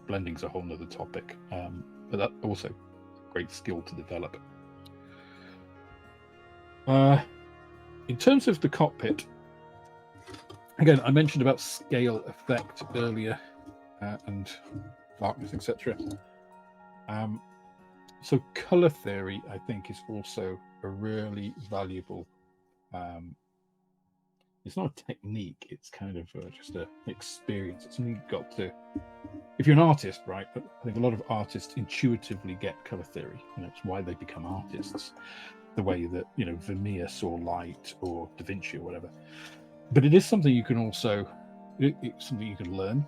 Blending's a whole nother topic, but that also a great skill to develop. In terms of the cockpit, again, I mentioned about scale effect earlier, and darkness, etc. So color theory, I think, is also a really valuable. It's not a technique; it's kind of just an experience. It's something you've got to. If you're an artist, right? But I think a lot of artists intuitively get color theory. It's why they become artists. The way that Vermeer saw light, or Da Vinci, or whatever. But it is something you can also. It's something you can learn.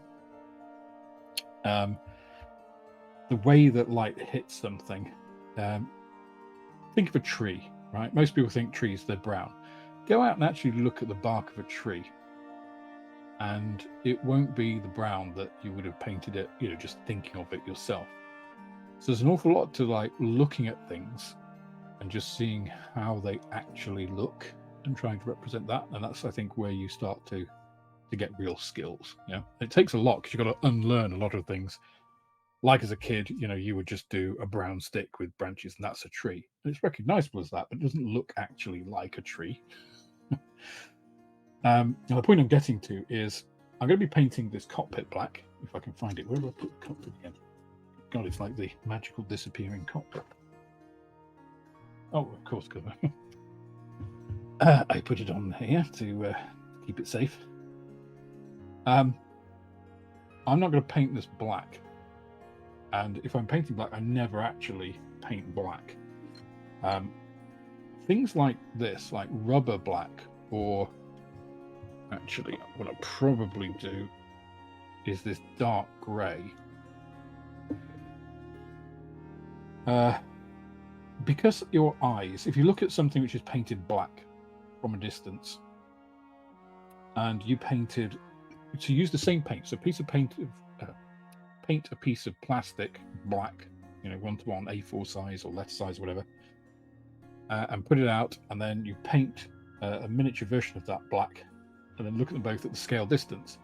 The way that light hits something. Think of a tree, right? Most people think trees, they're brown. Go out and actually look at the bark of a tree, and it won't be the brown that you would have painted it, just thinking of it yourself. So there's an awful lot to like looking at things and just seeing how they actually look and trying to represent that. And that's, I think, where you start to get real skills. Yeah, it takes a lot because you've got to unlearn a lot of things. Like as a kid, you know, you would just do a brown stick with branches and that's a tree. And it's recognizable as that, but it doesn't look actually like a tree. And the point I'm getting to is I'm going to be painting this cockpit black, if I can find it. Where do I put the cockpit again? God, it's like the magical disappearing cockpit. Oh, of course, because I put it on here to keep it safe. I'm not going to paint this black. And if I'm painting black, I never actually paint black. Things like this, like rubber black, or actually what I'll probably do is this dark grey. Because your eyes, if you look at something which is painted black from a distance, and you painted, to use the same paint, so a piece of paint paint a piece of plastic black, you know, 1:1 A4 size or letter size, whatever, and put it out, and then you paint a miniature version of that black, and then look at them both at the scale distance,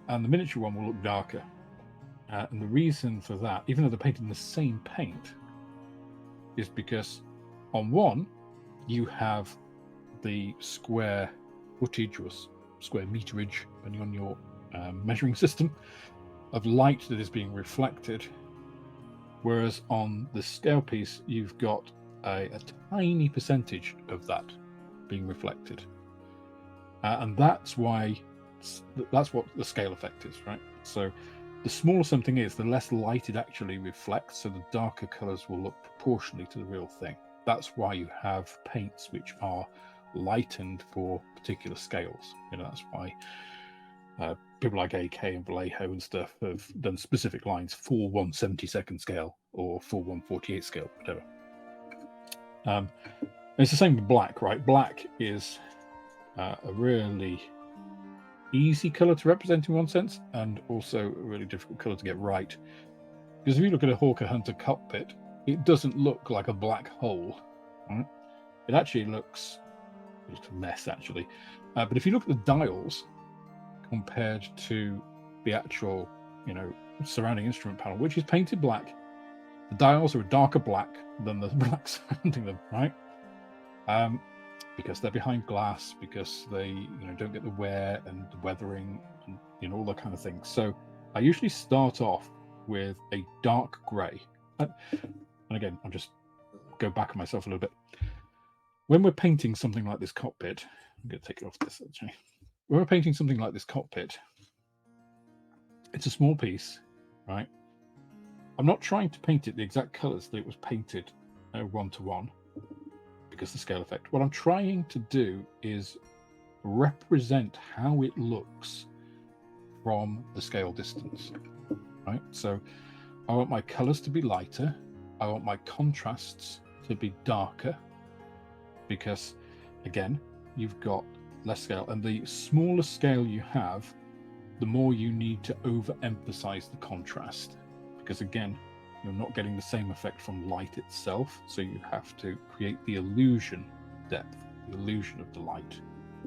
and the miniature one will look darker. And the reason for that, even though they're painted in the same paint, is because on one you have the square footage or square meterage, depending on your measuring system, of light that is being reflected, whereas on the scale piece you've got a tiny percentage of that being reflected, and that's what the scale effect is, right? So the smaller something is, the less light it actually reflects, so the darker colors will look proportionally to the real thing. That's why you have paints which are lightened for particular scales. You know, that's why people like AK and Vallejo and stuff have done specific lines for 1/72 scale or for 1/48 scale, whatever. It's the same with black, right? Black is a really easy color to represent in one sense, and also a really difficult color to get right. Because if you look at a Hawker Hunter cockpit, it doesn't look like a black hole, right? It actually looks a mess, actually. But if you look at the dials compared to the actual, you know, surrounding instrument panel, which is painted black, the dials are a darker black than the black surrounding them, right? Because they're behind glass, because they, you know, don't get the wear and the weathering and, you know, all that kind of thing. So I usually start off with a dark grey. And again, I'll just go back on myself a little bit. When we're painting something like this cockpit, I'm going to take it off this actually. When we're painting something like this cockpit, it's a small piece, right? I'm not trying to paint it the exact colours that it was painted 1:1 because the scale effect. What I'm trying to do is represent how it looks from the scale distance, right? So I want my colours to be lighter. I want my contrasts to be darker because, again, you've got less scale, and the smaller scale you have, the more you need to overemphasize the contrast, because again, you're not getting the same effect from light itself, so you have to create the illusion depth, the illusion of the light.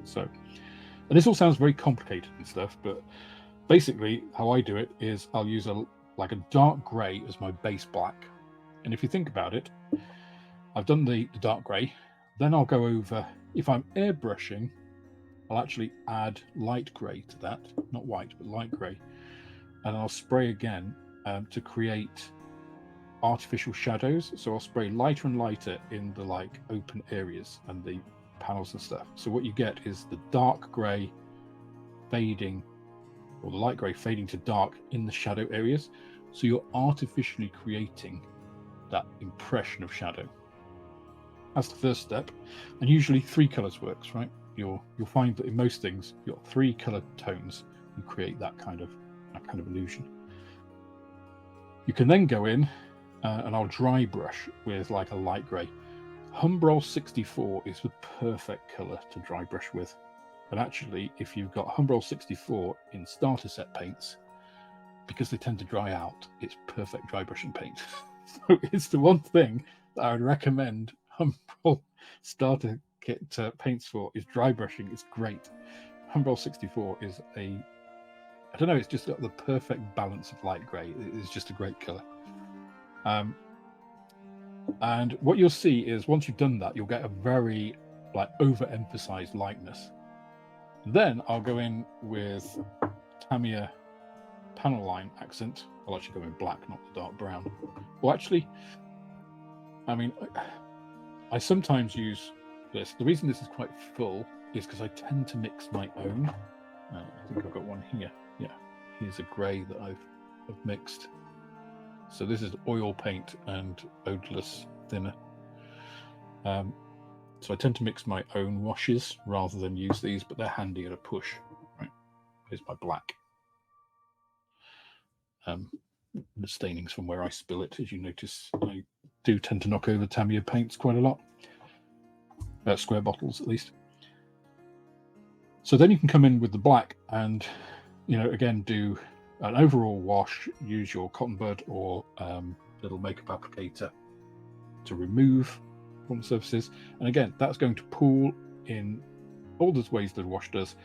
So, and this all sounds very complicated and stuff, but basically how I do it is I'll use a dark grey as my base black, and if you think about it, I've done the dark grey, then I'll go over, if I'm airbrushing, I'll actually add light grey to that, not white, but light grey, and I'll spray again to create artificial shadows. So I'll spray lighter and lighter in the open areas and the panels and stuff. So what you get is the dark grey fading, or the light grey fading to dark in the shadow areas. So you're artificially creating that impression of shadow. That's the first step, and usually 3 colours works, right? You'll find that in most things you've got 3 colour tones and create that kind of illusion. You can then go in and I'll dry brush with a light grey. Humbrol 64 is the perfect colour to dry brush with. And actually, if you've got Humbrol 64 in starter set paints, because they tend to dry out, it's perfect dry brushing paint. So it's the one thing that I would recommend Humbrol starter kit paints for is dry brushing. It's great. Humbrol 64 is I don't know, it's just got the perfect balance of light grey. It is just a great colour. And what you'll see is once you've done that, you'll get a very overemphasized lightness. Then I'll go in with Tamiya panel line accent. I'll actually go in black, not the dark brown. Well, actually, I mean, I sometimes use this. The reason this is quite full is because I tend to mix my own. I think I've got one here. Yeah, here's a grey that I've mixed. So this is oil paint and odorless thinner. So I tend to mix my own washes rather than use these, but they're handy at a push. Right, here's my black. The stainings from where I spill it, as you notice, I do tend to knock over Tamiya paints quite a lot. Square bottles, at least. So then you can come in with the black and, again, do an overall wash. Use your cotton bud or little makeup applicator to remove from the surfaces. And again, that's going to pool in all those ways that a wash does.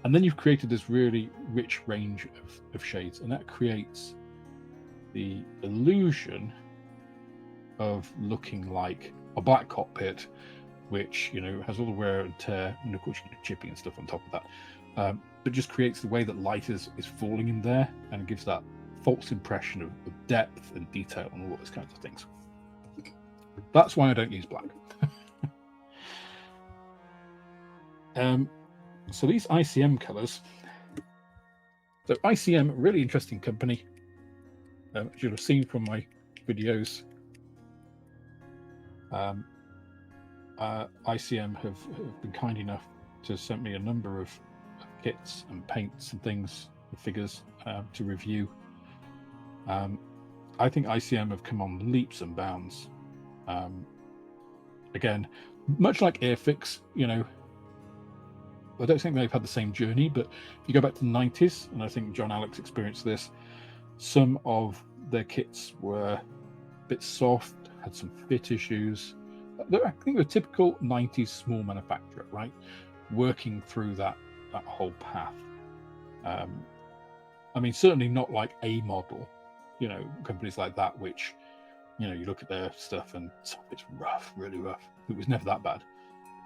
And then you've created this really rich range of shades, and that creates the illusion of looking like a black cockpit, which has all the wear and tear, and of course you can do chipping and stuff on top of that, but just creates the way that light is falling in there, and it gives that false impression of depth and detail and all those kinds of things. That's why I don't use black. So these ICM colors. So ICM, really interesting company. As you'll have seen from my videos, ICM have been kind enough to send me a number of kits and paints and things, and figures to review. I think ICM have come on leaps and bounds. Again, much like Airfix, I don't think they've had the same journey, but if you go back to the 90s, and I think John Alex experienced this, some of their kits were a bit soft, had some fit issues. I think they're a typical 90s small manufacturer, right? Working through that whole path. I mean, certainly not like A model, companies like that, which, you look at their stuff and it's rough, really rough. It was never that bad.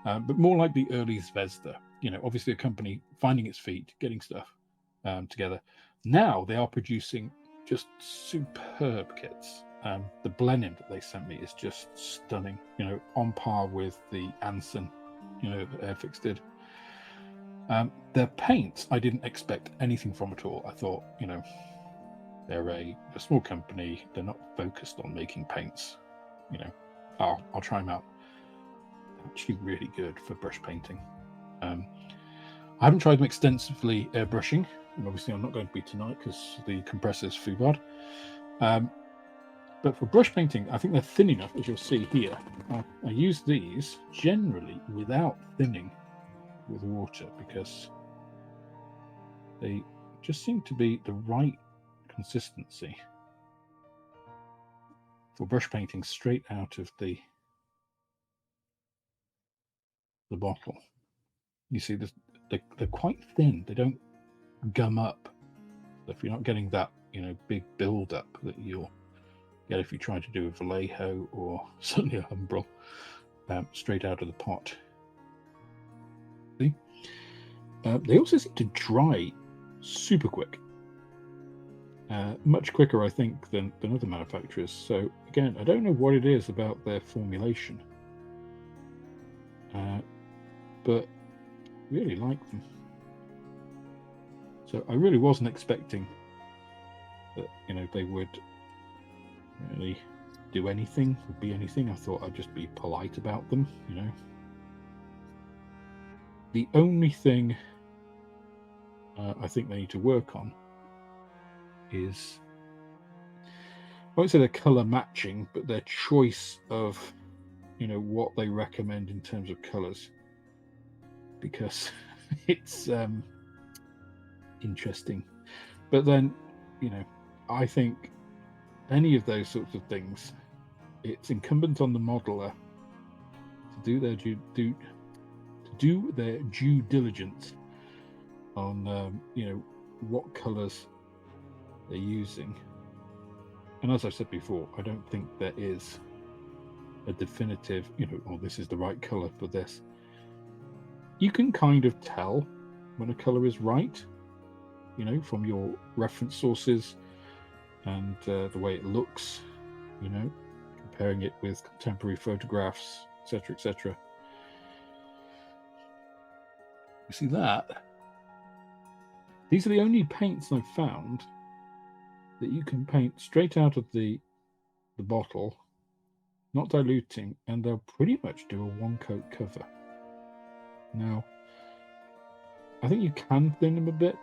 But more like the early Zvezda, obviously a company finding its feet, getting stuff together. Now they are producing just superb kits. The Blenheim that they sent me is just stunning, on par with the Anson, that Airfix did. Their paints, I didn't expect anything from at all. I thought, they're a small company. They're not focused on making paints. I'll try them out. Actually really good for brush painting. I haven't tried them extensively airbrushing, and obviously I'm not going to be tonight because the compressor's fubard. But for brush painting, I think they're thin enough, as you'll see here. I use these generally without thinning with water because they just seem to be the right consistency for brush painting straight out of the bottle. You see, they're quite thin. They don't gum up. So if you're not getting that, big build up that you'll get if you try to do a Vallejo or certainly a Humbrol straight out of the pot. See? They also seem to dry super quick. Much quicker, I think, than other manufacturers. So again, I don't know what it is about their formulation, but really like them. So I really wasn't expecting that they would really do anything or be anything. I thought I'd just be polite about them. The only thing I think they need to work on is, I won't say their color matching, but their choice of what they recommend in terms of colors, because it's interesting. But then I think any of those sorts of things, it's incumbent on the modeler do their due diligence on what colours they're using. And as I said before, I don't think there is a definitive, this is the right colour for this. You can kind of tell when a colour is right, from your reference sources and the way it looks, comparing it with contemporary photographs, etc., etc. You see that? These are the only paints I've found that you can paint straight out of the bottle, not diluting, and they'll pretty much do a one-coat cover. Now, I think you can thin them a bit,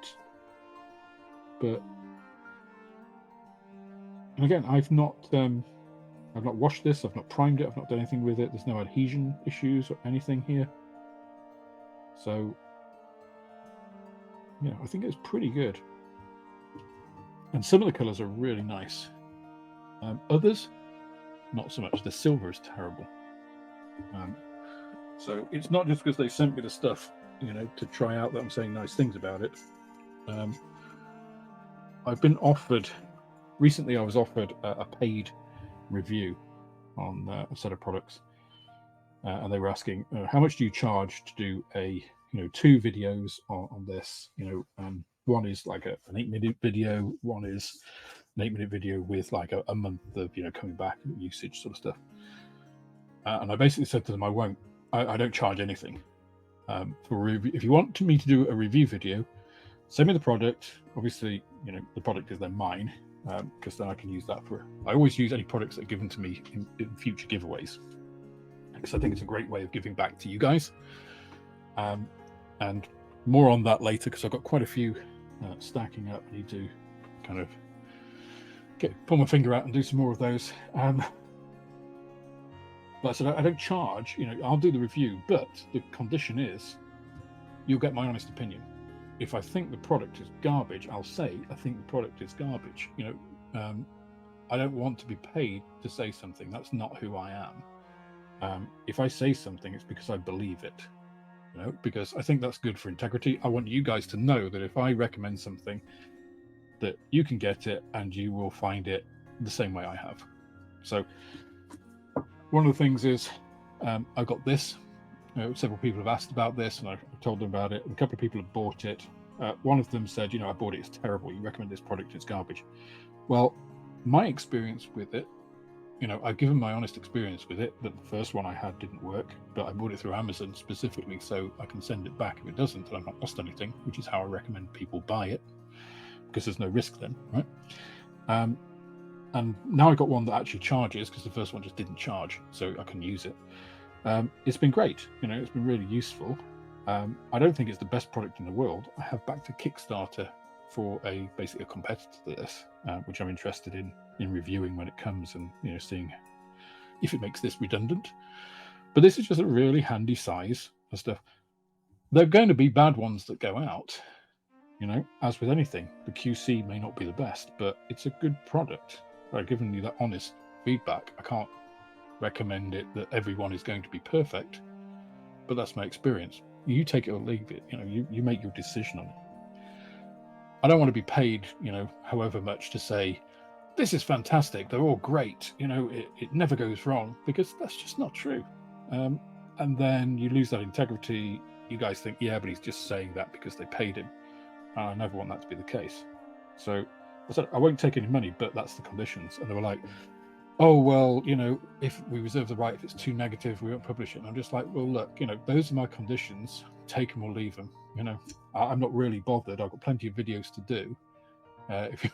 but again, I've not washed this, I've not primed it, I've not done anything with it. There's no adhesion issues or anything here, so I think it's pretty good. And some of the colours are really nice. Others, not so much. The silver is terrible. So it's not just because they sent me the stuff, to try out, that I'm saying nice things about it. I've been offered, recently I was offered a paid review on a set of products. And they were asking, how much do you charge to do a, 2 videos on this? One is like an 8-minute video, one is an 8-minute video with like a month of, coming back usage sort of stuff. And I basically said to them, I don't charge anything for review. If you want me to do a review video, send me the product. Obviously, the product is then mine, because then I can use that I always use any products that are given to me in future giveaways, because I think it's a great way of giving back to you guys. And more on that later, because I've got quite a few stacking up. I need to kind of pull my finger out and do some more of those. But I said, I don't charge, I'll do the review, but the condition is you'll get my honest opinion. If I think the product is garbage, I'll say I think the product is garbage. I don't want to be paid to say something. That's not who I am. If I say something, it's because I believe it, because I think that's good for integrity. I want you guys to know that if I recommend something, that you can get it and you will find it the same way I have. So one of the things is I got this. Several people have asked about this, and I've told them about it. A couple of people have bought it. One of them said, I bought it, it's terrible. You recommend this product, it's garbage. Well, my experience with it, I've given my honest experience with it, that the first one I had didn't work, but I bought it through Amazon specifically so I can send it back if it doesn't, and I've not lost anything, which is how I recommend people buy it, because there's no risk then, right? And now I got one that actually charges, because the first one just didn't charge, so I can use it. It's been great, it's been really useful. I don't think it's the best product in the world. I have backed a Kickstarter for basically a competitor to this, which I'm interested in reviewing when it comes, and seeing if it makes this redundant. But this is just a really handy size and stuff. There are going to be bad ones that go out, as with anything. The QC may not be the best, but it's a good product. I've given you that honest feedback. I can't recommend it that everyone is going to be perfect, but that's my experience. You take it or leave it. You make your decision on it. I don't want to be paid, however much to say, this is fantastic, they're all great, it never goes wrong, because that's just not true. And then you lose that integrity. You guys think, yeah, but he's just saying that because they paid him. I never want that to be the case. So I said, I won't take any money, but that's the conditions. And they were like, oh, well, if we reserve the right, if it's too negative, we won't publish it. And I'm just like, well, look, those are my conditions. Take them or leave them. I'm not really bothered. I've got plenty of videos to do. If you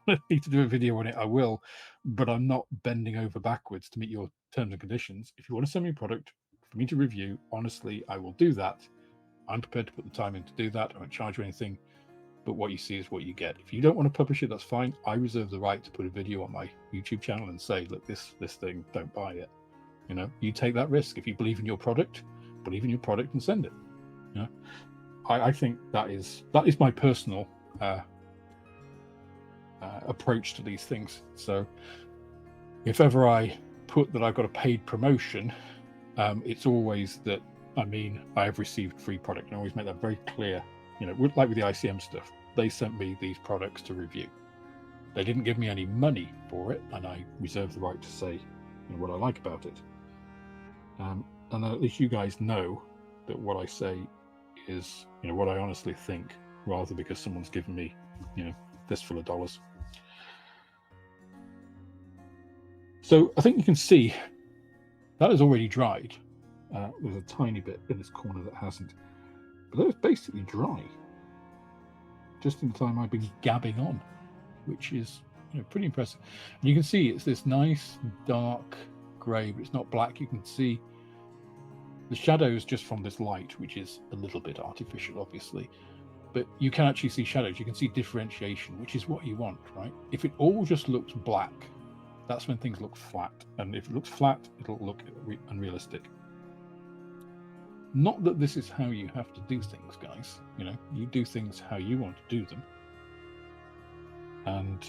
want me to do a video on it, I will. But I'm not bending over backwards to meet your terms and conditions. If you want to send me a product for me to review, honestly, I will do that. I'm prepared to put the time in to do that. I won't charge you anything. But what you see is what you get. If you don't want to publish it, that's fine. I reserve the right to put a video on my YouTube channel and say, look, this thing, don't buy it. You take that risk. If you believe in your product, believe in your product and send it. I think that is my personal approach to these things. So if ever I put that I've got a paid promotion, It's always that, I mean, I have received free product, and I always make that very clear. You know, like with the ICM stuff, they sent me these products to review. They didn't give me any money for it, and I reserve the right to say, you know, what I like about it. And then at least you guys know that what I say is, you know, what I honestly think, rather because someone's given me, you know, fistful of dollars. So I think you can see that has already dried. There's a tiny bit in this corner that hasn't, but that was basically dry just in the time I've been gabbing on, which is, you know, pretty impressive. And you can see it's this nice dark grey, but it's not black. You can see the shadows just from this light, which is a little bit artificial, obviously, but you can actually see shadows. You can see differentiation, which is what you want, right? If it all just looks black, that's when things look flat. And if it looks flat, it'll look unrealistic. Not that this is how you have to do things, guys. You know, you do things how you want to do them. And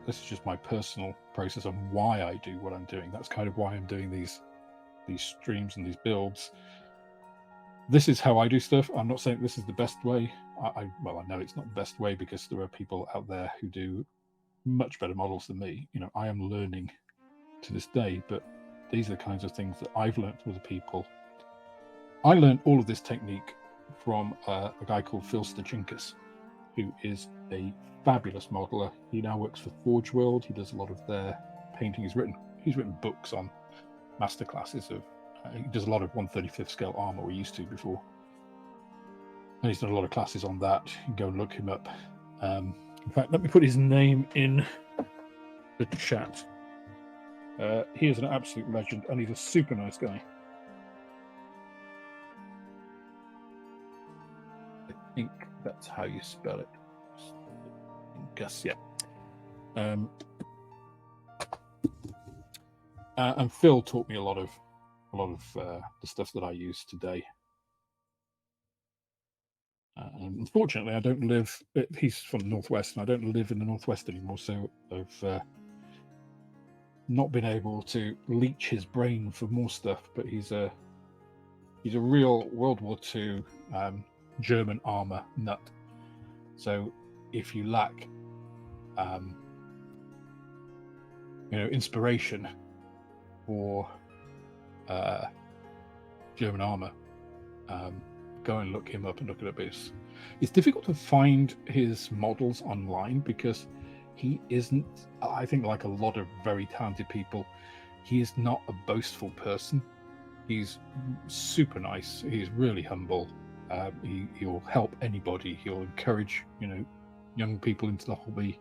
this is just my personal process on why I do what I'm doing. That's kind of why I'm doing these streams and these builds. This is how I do stuff. I'm not saying this is the best way. Well, I know it's not the best way because there are people out there who do much better models than me. You know, I am learning to this day, but these are the kinds of things that I've learned from other people. I learned all of this technique from a guy called Phil Stachinkas, who is a fabulous modeler. He now works for Forge World. He does a lot of their painting. He's written books on masterclasses of. He does a lot of 1/35th scale armor we used to before, and he's done a lot of classes on that. You can go and look him up. In fact, let me put his name in the chat. He is an absolute legend, and he's a super nice guy. I think that's how you spell it. Guess, yeah. And Phil taught me a lot of the stuff that I use today. And unfortunately, I don't live. He's from the Northwest, and I don't live in the Northwest anymore. So I've not been able to leech his brain for more stuff. But he's a real World War II German armor nut. So if you lack, you know, inspiration for German armor, go and look him up and look it up. It's difficult to find his models online because he isn't, I think, like a lot of very talented people, he is not a boastful person. He's super nice. He's really humble. He'll help anybody. He'll encourage, you know, young people into the hobby.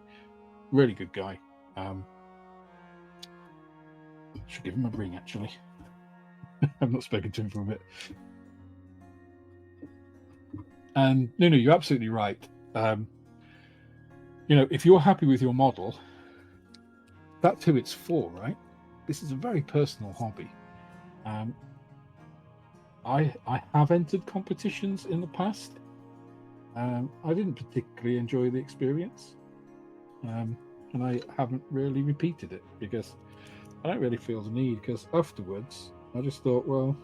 Really good guy. Should give him a ring, actually. I've not spoken to him for a bit. And no, you're absolutely right. You know, if you're happy with your model, that's who it's for, right? This is a very personal hobby. I have entered competitions in the past. I didn't particularly enjoy the experience, and I haven't really repeated it because I don't really feel the need. Because afterwards, I just thought, well,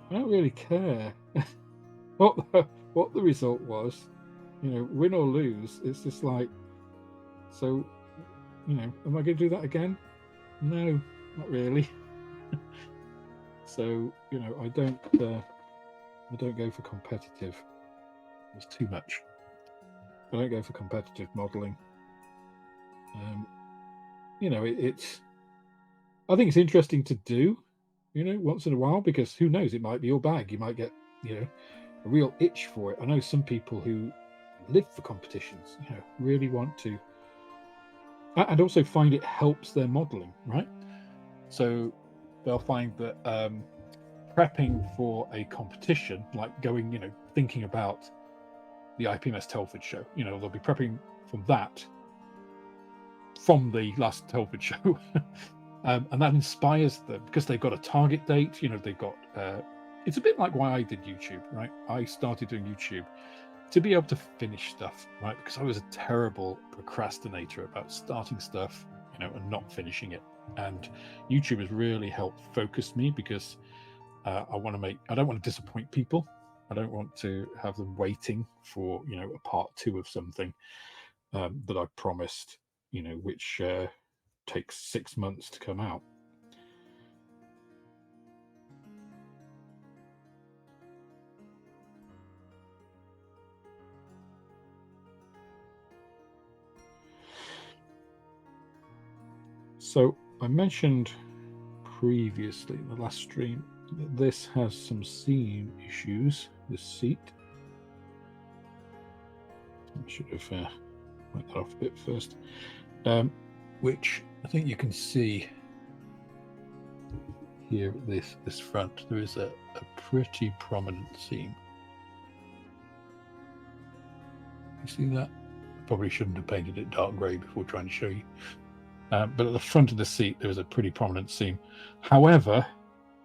I don't really care what the result was. You know, win or lose, it's just like, so, you know, am I going to do that again? No, not really. So, you know, I don't go for competitive. It's too much. I don't go for competitive modeling. You know, I think it's interesting to do, you know, once in a while, because who knows, it might be your bag. You might get, you know, a real itch for it. I know some people who live for competitions, you know, really want to, and also find it helps their modeling, right? So they'll find that prepping for a competition, like going, you know, thinking about the IPMS Telford show, you know, they'll be prepping from that, from the last Telford show. And that inspires them because they've got a target date, you know, they've got, it's a bit like why I did YouTube, right? I started doing YouTube to be able to finish stuff, right? Because I was a terrible procrastinator about starting stuff, you know, and not finishing it. And YouTube has really helped focus me because I don't want to disappoint people. I don't want to have them waiting for, a part 2 of something that I promised, which takes 6 months to come out. So I mentioned previously in the last stream that this has some seam issues, this seat. I should have went that off a bit first, which I think you can see here at this front. There is a pretty prominent seam. You see that? I probably shouldn't have painted it dark grey before trying to show you. But at the front of the seat, there is a pretty prominent seam. However,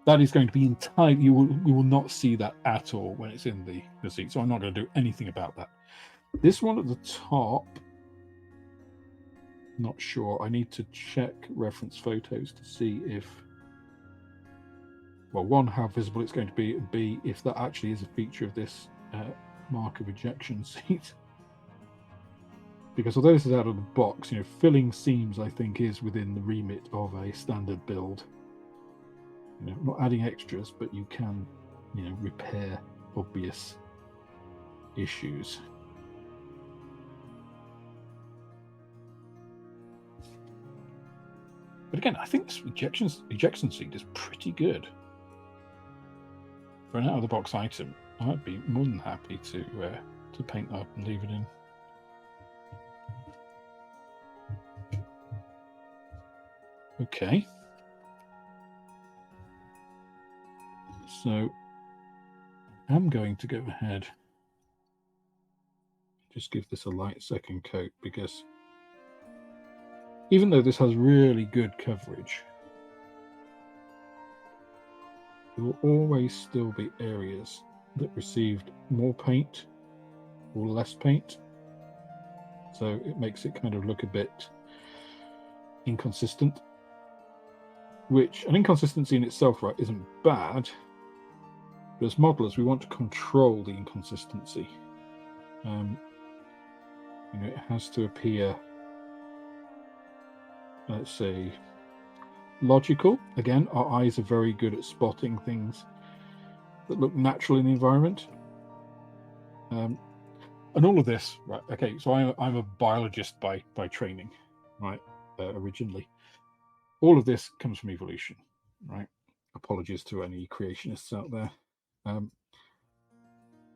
that is going to be entirely, you will not see that at all when it's in the seat. So I'm not going to do anything about that. This one at the top, not sure. I need to check reference photos to see if, well, one, how visible it's going to be, and B, if that actually is a feature of this mark of ejection seat. Because although this is out of the box, filling seams, I think, is within the remit of a standard build. Not adding extras, but you can, repair obvious issues. But again, I think this ejection seat is pretty good. For an out-of-the-box item, I'd be more than happy to paint that up and leave it in. Okay. So I'm going to go ahead, just give this a light second coat, because even though this has really good coverage, there will always still be areas that received more paint or less paint. So it makes it kind of look a bit inconsistent, which an inconsistency in itself, right, isn't bad. But as modelers, we want to control the inconsistency. It has to appear, let's say, logical. Again, our eyes are very good at spotting things that look natural in the environment. And all of this, right? Okay, so I'm a biologist by training, right? Originally, all of this comes from evolution, right? Apologies to any creationists out there,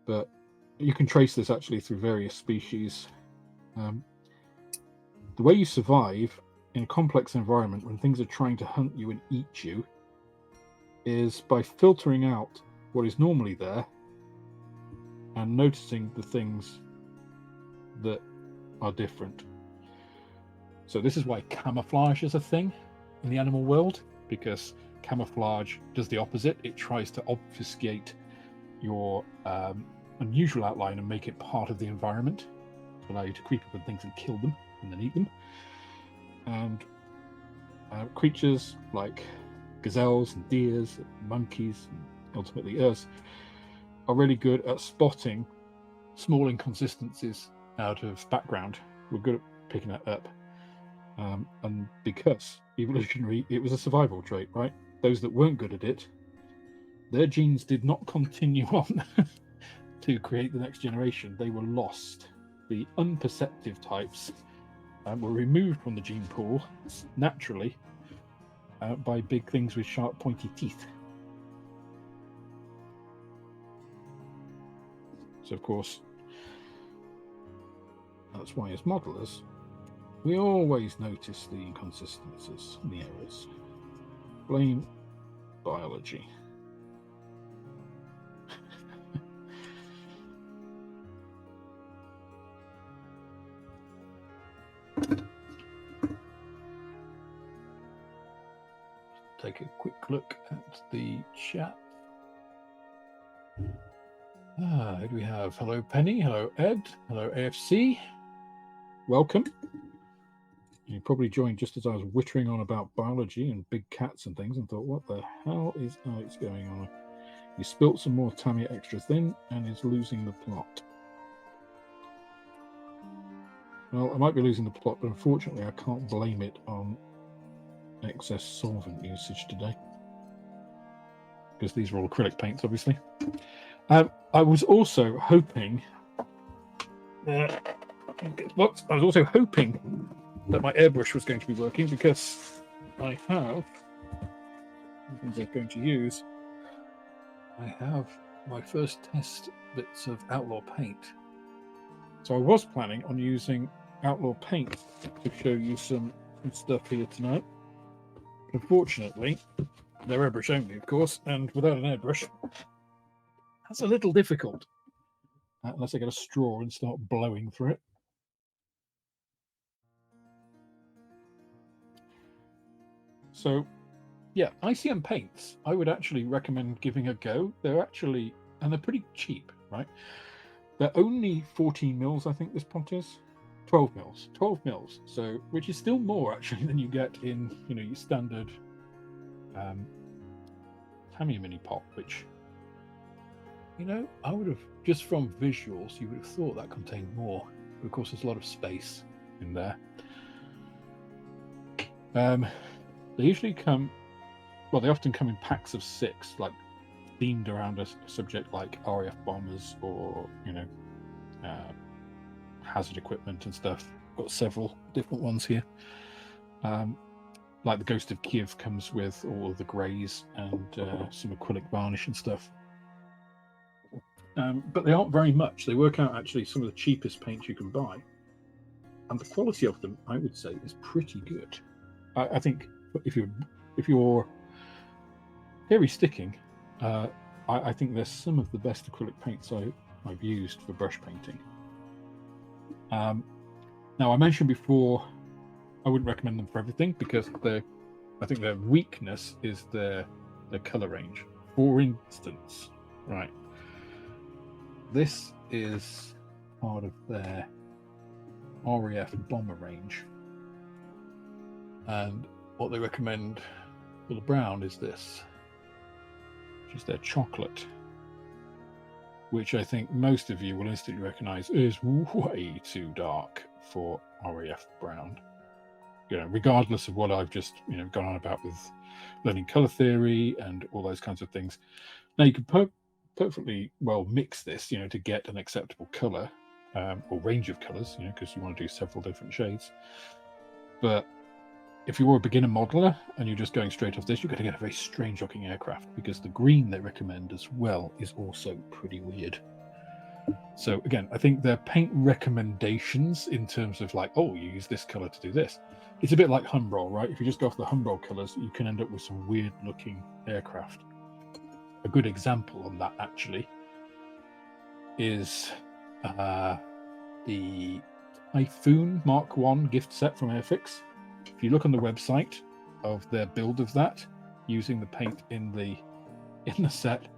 but you can trace this actually through various species. The way you survive in a complex environment when things are trying to hunt you and eat you is by filtering out what is normally there and noticing the things that are different. So this is why camouflage is a thing in the animal world, because camouflage does the opposite. It tries to obfuscate your unusual outline and make it part of the environment to allow you to creep up on things and kill them and then eat them. And creatures like gazelles and deers, and monkeys, and ultimately us, are really good at spotting small inconsistencies out of background. We're good at picking that up. And because evolutionary, it was a survival trait, right? Those that weren't good at it, their genes did not continue on to create the next generation. They were lost. The unperceptive types were removed from the gene pool naturally by big things with sharp, pointy teeth. So, of course, that's why as modelers, we always notice the inconsistencies and the errors. Blame biology. Take a quick look at the chat. Who do we have? Hello, Penny. Hello, Ed. Hello, AFC. Welcome. You probably joined just as I was whittering on about biology and big cats and things and thought, what the hell is Alex going on? He spilt some more Tamiya extra thin and is losing the plot. Well, I might be losing the plot, but unfortunately I can't blame it on excess solvent usage today. Because these are all acrylic paints, obviously. I was also hoping... I was also hoping that my airbrush was going to be working, because I have things I'm going to use. I have my first test bits of outlaw paint. So I was planning on using outlaw paint to show you some stuff here tonight. Unfortunately, they're airbrush only, of course, and without an airbrush, that's a little difficult. Unless I get a straw and start blowing through it. So, yeah, ICM paints, I would actually recommend giving a go. They're actually, and they're pretty cheap, right? They're only 14 mils, I think this pot is. 12 mils. 12 mils. So, which is still more, actually, than you get in, your standard Tamiya mini pot, which, I would have, just from visuals, you would have thought that contained more. But of course, there's a lot of space in there. They usually come, well, they often come in packs of 6, like themed around a subject like RAF bombers or, hazard equipment and stuff. Got several different ones here. Like the Ghost of Kiev comes with all of the greys and some acrylic varnish and stuff. But they aren't very much. They work out actually some of the cheapest paints you can buy. And the quality of them, I would say, is pretty good. I think if you're hairy sticking, I think there's some of the best acrylic paints I've used for brush painting. Now, I mentioned before, I wouldn't recommend them for everything because I think their weakness is their color range. For instance, right, this is part of their RAF bomber range, and what they recommend for the brown is this, which is their chocolate, which I think most of you will instantly recognize is way too dark for RAF brown. Regardless of what I've just gone on about with learning color theory and all those kinds of things. Now you can perfectly well mix this, to get an acceptable color or range of colors, because you want to do several different shades. But if you're a beginner modeler and you're just going straight off this, you're going to get a very strange looking aircraft, because the green they recommend as well is also pretty weird. So again, I think their paint recommendations in terms of like, oh, you use this color to do this. It's a bit like Humbrol, right? If you just go off the Humbrol colors, you can end up with some weird looking aircraft. A good example on that actually is the Typhoon Mark 1 gift set from Airfix. If you look on the website of their build of that, using the paint in the set,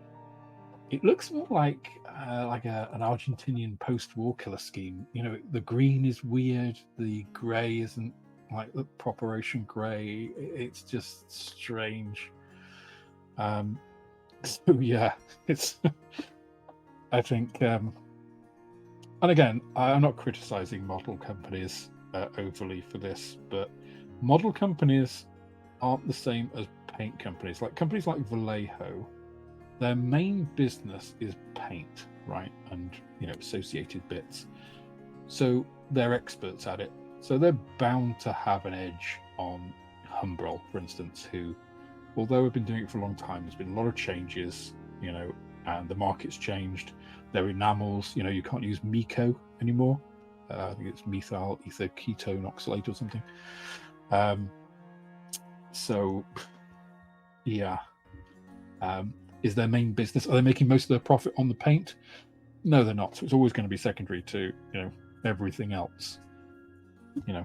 it looks more like an Argentinian post-war color scheme. The green is weird, the grey isn't like the proper ocean grey. It's just strange. So yeah, it's I think and again, I'm not criticizing model companies overly for this, but model companies aren't the same as paint companies. Like companies like Vallejo, their main business is paint, right? And associated bits. So they're experts at it. So they're bound to have an edge on Humbrol, for instance, who, although we've been doing it for a long time, there's been a lot of changes, and the market's changed. Their enamels, you can't use Mico anymore. I think it's methyl ether ketone oxalate or something. So, yeah. Is their main business? Are they making most of their profit on the paint? No, they're not. So it's always going to be secondary to everything else. You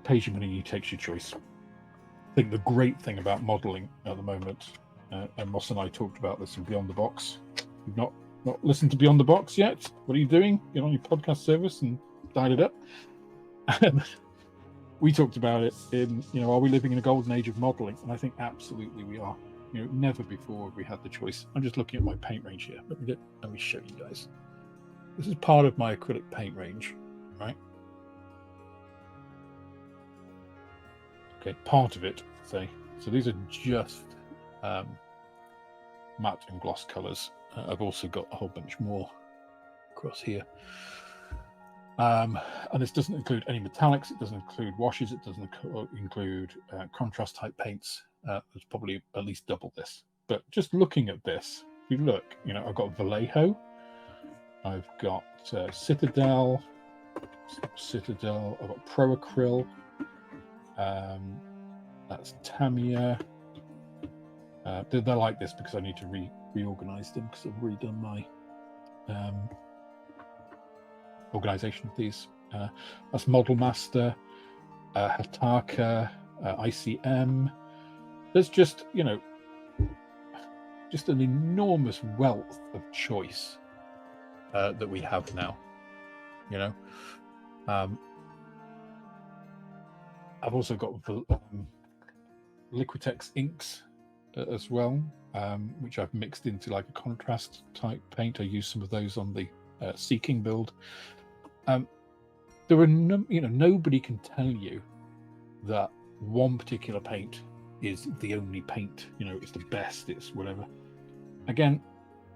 pay your money, you take your choice. I think the great thing about modelling at the moment, and Moss and I talked about this in Beyond the Box. You've not listened to Beyond the Box yet? What are you doing? Get on your podcast service and dial it up. we talked about it in, are we living in a golden age of modeling? And I think absolutely we are. Never before have we had the choice. I'm just looking at my paint range here. Let me show you guys. This is part of my acrylic paint range, right? Okay, part of it, say. So these are just matte and gloss colors. I've also got a whole bunch more across here. And this doesn't include any metallics, it doesn't include washes, it doesn't include contrast type paints. There's probably at least double this. But just looking at this, if you look, I've got Vallejo, I've got Citadel, I've got Pro Acryl, that's Tamiya. They're like this because I need to reorganize them because I've redone my organization of these. That's Model Master, Hataka, ICM. There's just, just an enormous wealth of choice that we have now. I've also got Liquitex inks as well, which I've mixed into like a contrast type paint. I use some of those on the Seeking build. There are nobody can tell you that one particular paint is the only paint, it's the best, it's whatever. Again,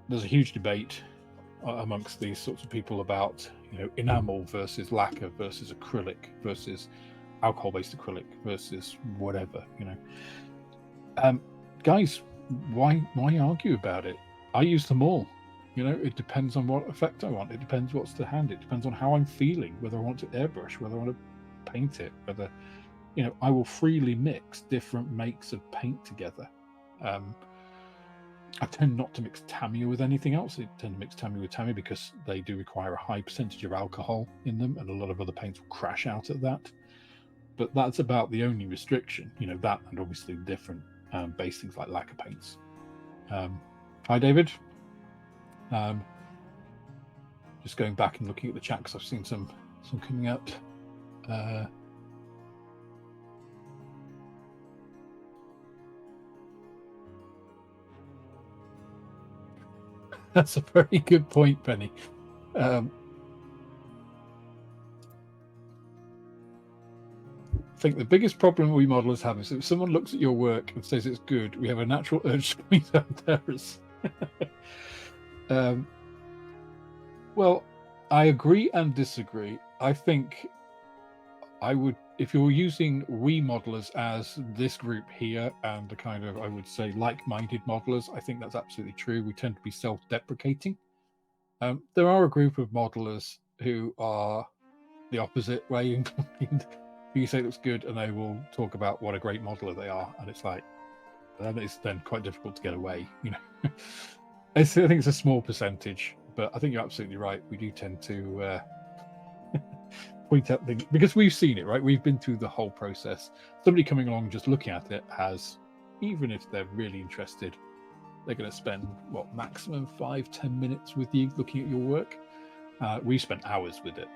there's a huge debate amongst these sorts of people about enamel versus lacquer versus acrylic versus alcohol-based acrylic versus whatever. Guys, why argue about it? I use them all. It depends on what effect I want. It depends what's to hand. It depends on how I'm feeling, whether I want to airbrush, whether I want to paint it, whether, I will freely mix different makes of paint together. I tend not to mix Tamiya with anything else. I tend to mix Tamiya with Tamiya because they do require a high percentage of alcohol in them, and a lot of other paints will crash out at that. But that's about the only restriction, that and obviously different base things like lacquer paints. Hi, David. Just going back and looking at the chat because I've seen some coming up. That's a very good point, Penny. I think the biggest problem we modelers have is if someone looks at your work and says it's good, we have a natural urge to point out errors. Well, I agree and disagree. I think I would, if you're using we modelers as this group here and the kind of, I would say, like-minded modelers, I think that's absolutely true. We tend to be self-deprecating. There are a group of modelers who are the opposite way inclined. You say it looks good and they will talk about what a great modeler they are, and it's like, then it's then quite difficult to get away. I think it's a small percentage, but I think you're absolutely right. We do tend to point out things because we've seen it, right? We've been through the whole process. Somebody coming along just looking at it has, even if they're really interested, they're going to spend what, maximum 5-10 minutes with you looking at your work. We spent hours with it,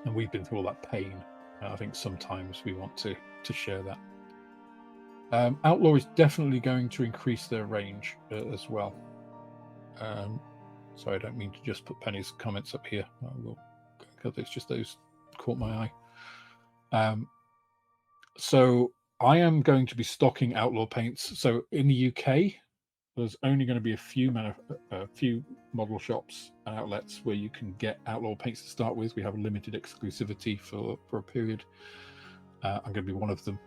and we've been through all that pain. I think sometimes we want to share that. Outlaw is definitely going to increase their range as well. Sorry, I don't mean to just put Penny's comments up here. I will, because it's just those caught my eye. So I am going to be stocking Outlaw paints. So in the UK, there's only going to be a few model shops and outlets where you can get Outlaw paints to start with. We have a limited exclusivity for a period. I'm going to be one of them.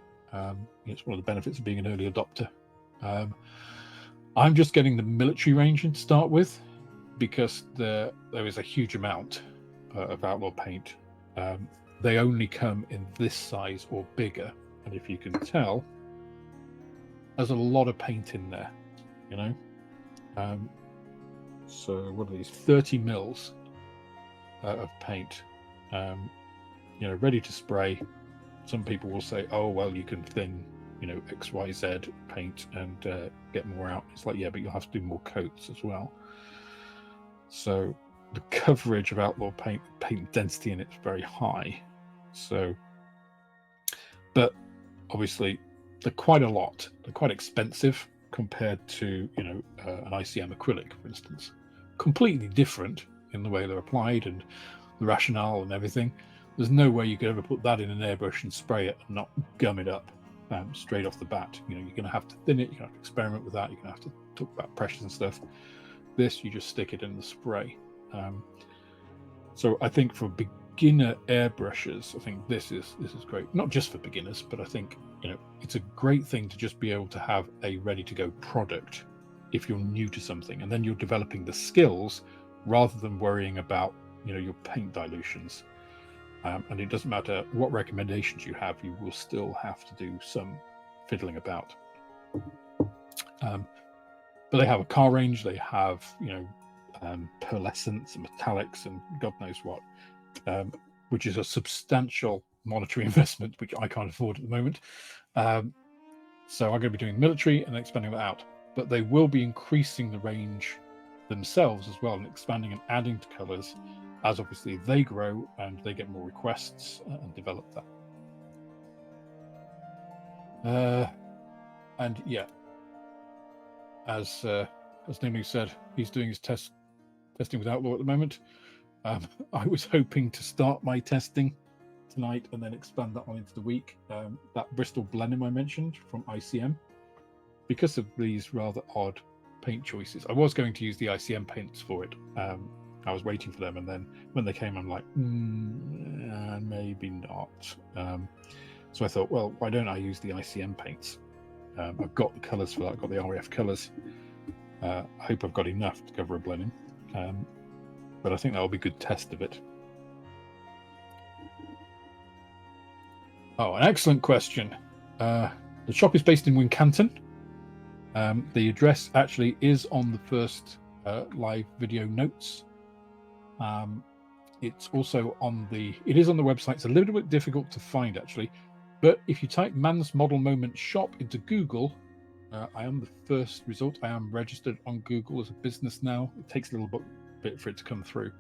It's one of the benefits of being an early adopter. I'm just getting the military range to start with because there is a huge amount of Outlaw paint. They only come in this size or bigger, and if you can tell, there's a lot of paint in there. So what are these? 30 mils of paint, ready to spray. Some people will say, oh, well, you can thin, XYZ paint and get more out. It's like, yeah, but you'll have to do more coats as well. So the coverage of Outlaw paint density in it is very high. So but obviously they're quite a lot. They're quite expensive compared to, you know, an ICM acrylic, for instance. Completely different in the way they're applied and the rationale and everything. There's no way you could ever put that in an airbrush and spray it and not gum it up straight off the bat. You know, you're going to have to thin it. You're going to have to experiment with that. You're going to have to talk about pressures and stuff. This, you just stick it in the spray. So I think for beginner airbrushes, I think this is great. Not just for beginners, but I think, you know, it's a great thing to just be able to have a ready-to-go product if you're new to something, and then you're developing the skills rather than worrying about, you know, your paint dilutions. And it doesn't matter what recommendations you have, you will still have to do some fiddling about. But they have a car range, they have, you know, pearlescents and metallics and God knows what, which is a substantial monetary investment, which I can't afford at the moment. So I'm going to be doing military and expanding that out. But they will be increasing the range themselves as well and expanding and adding to colours as obviously they grow and they get more requests and develop that. And yeah, as Nemu said, he's doing his testing with Outlaw at the moment. I was hoping to start my testing tonight and then expand that on into the week. That Bristol Blenheim I mentioned from ICM, because of these rather odd paint choices, I was going to use the ICM paints for it. I was waiting for them, and then when they came, I'm like, maybe not. So I thought, well, why don't I use the ICM paints? I've got the colours for that. I've got the RAF colours. I hope I've got enough to cover a Blenheim. But I think that will be a good test of it. Oh, an excellent question. The shop is based in Wincanton. The address actually is on the first live video notes. It's also on the website. It's a little bit difficult to find actually, but if you type Man's Model Moment Shop into Google, I am the first result. I am registered on Google as a business now. It takes a little bit for it to come through.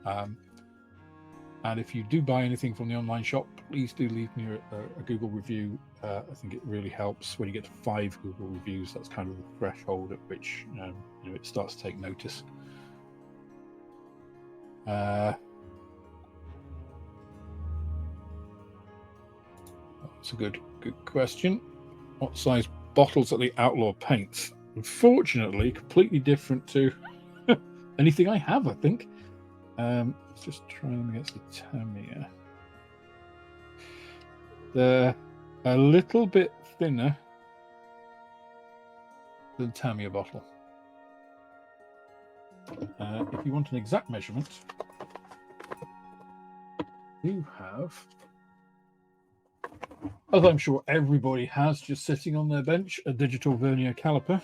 And if you do buy anything from the online shop, please do leave me a Google review. I think it really helps when you get to 5 Google reviews. That's kind of the threshold at which you know, it starts to take notice. That's a good question. What size bottles are the Outlaw paints? Unfortunately, completely different to anything I have, I think. Let's just try them against the Tamiya. They're a little bit thinner than Tamiya bottle. If you want an exact measurement, you have, as I'm sure everybody has just sitting on their bench, a digital vernier caliper.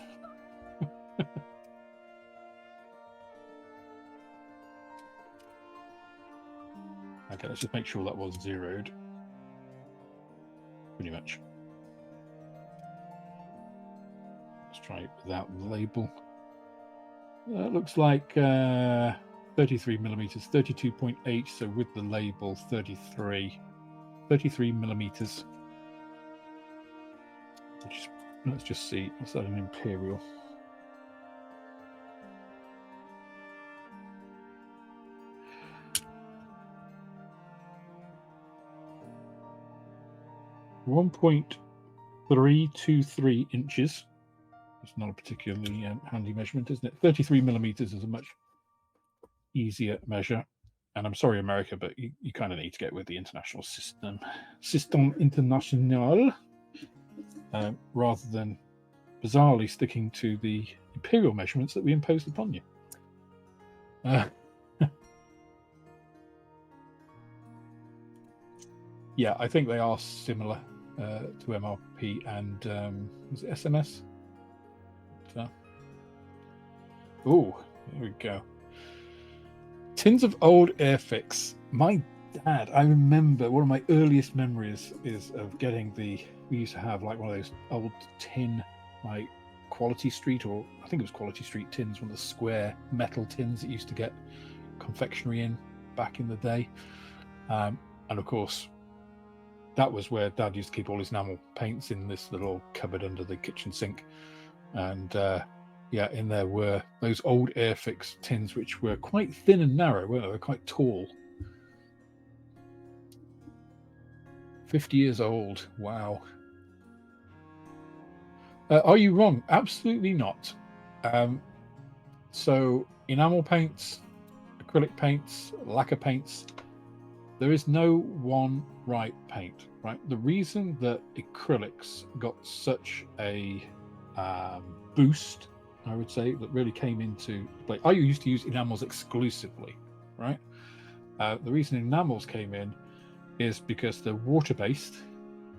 Okay, let's just make sure that was zeroed. Pretty much. Let's try it without the label. It looks like 33 millimeters, 32.8. So with the label, 33 millimeters. Let's just see. What's that, an Imperial? .323 inches. It's not a particularly handy measurement, isn't it? 33 millimeters is a much easier measure. And I'm sorry, America, but you kind of need to get with the international system. System international. Rather than bizarrely sticking to the imperial measurements that we imposed upon you. Yeah, I think they are similar to MRP and is it SMS? Oh, there we go. Tins of old Airfix. My dad, I remember one of my earliest memories is of getting we used to have like one of those old tin, like Quality Street, or I think it was Quality Street tins, one of the square metal tins that used to get confectionery in back in the day. And of course, that was where Dad used to keep all his enamel paints, in this little cupboard under the kitchen sink. And yeah, in there were those old Airfix tins, which were quite thin and narrow, weren't they? They were quite tall. 50 years old. Wow. Are you wrong? Absolutely not. So enamel paints, acrylic paints, lacquer paints, there is no one right paint, right? The reason that acrylics got such a boost, I would say, that really came into play. I used to use enamels exclusively, right? The reason enamels came in is because they're water-based,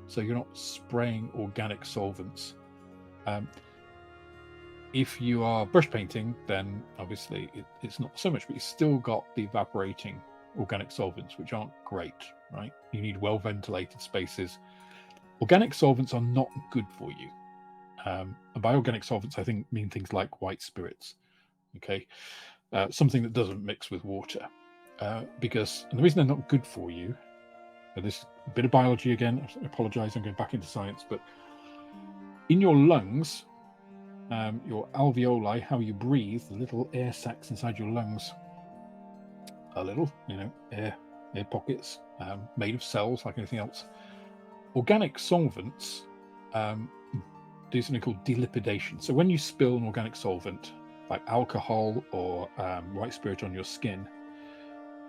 so you're not spraying organic solvents. If you are brush painting, then obviously it's not so much, but you've still got the evaporating organic solvents, which aren't great, right? You need well-ventilated spaces. Organic solvents are not good for you. And by organic solvents, I think mean things like white spirits, okay? Something that doesn't mix with water. Because, and the reason they're not good for you, this is a bit of biology again, I apologize, I'm going back into science, but in your lungs, your alveoli, how you breathe, the little air sacs inside your lungs, are little, air pockets made of cells like anything else. Organic solvents do something called delipidation. So when you spill an organic solvent, like alcohol or white spirit on your skin,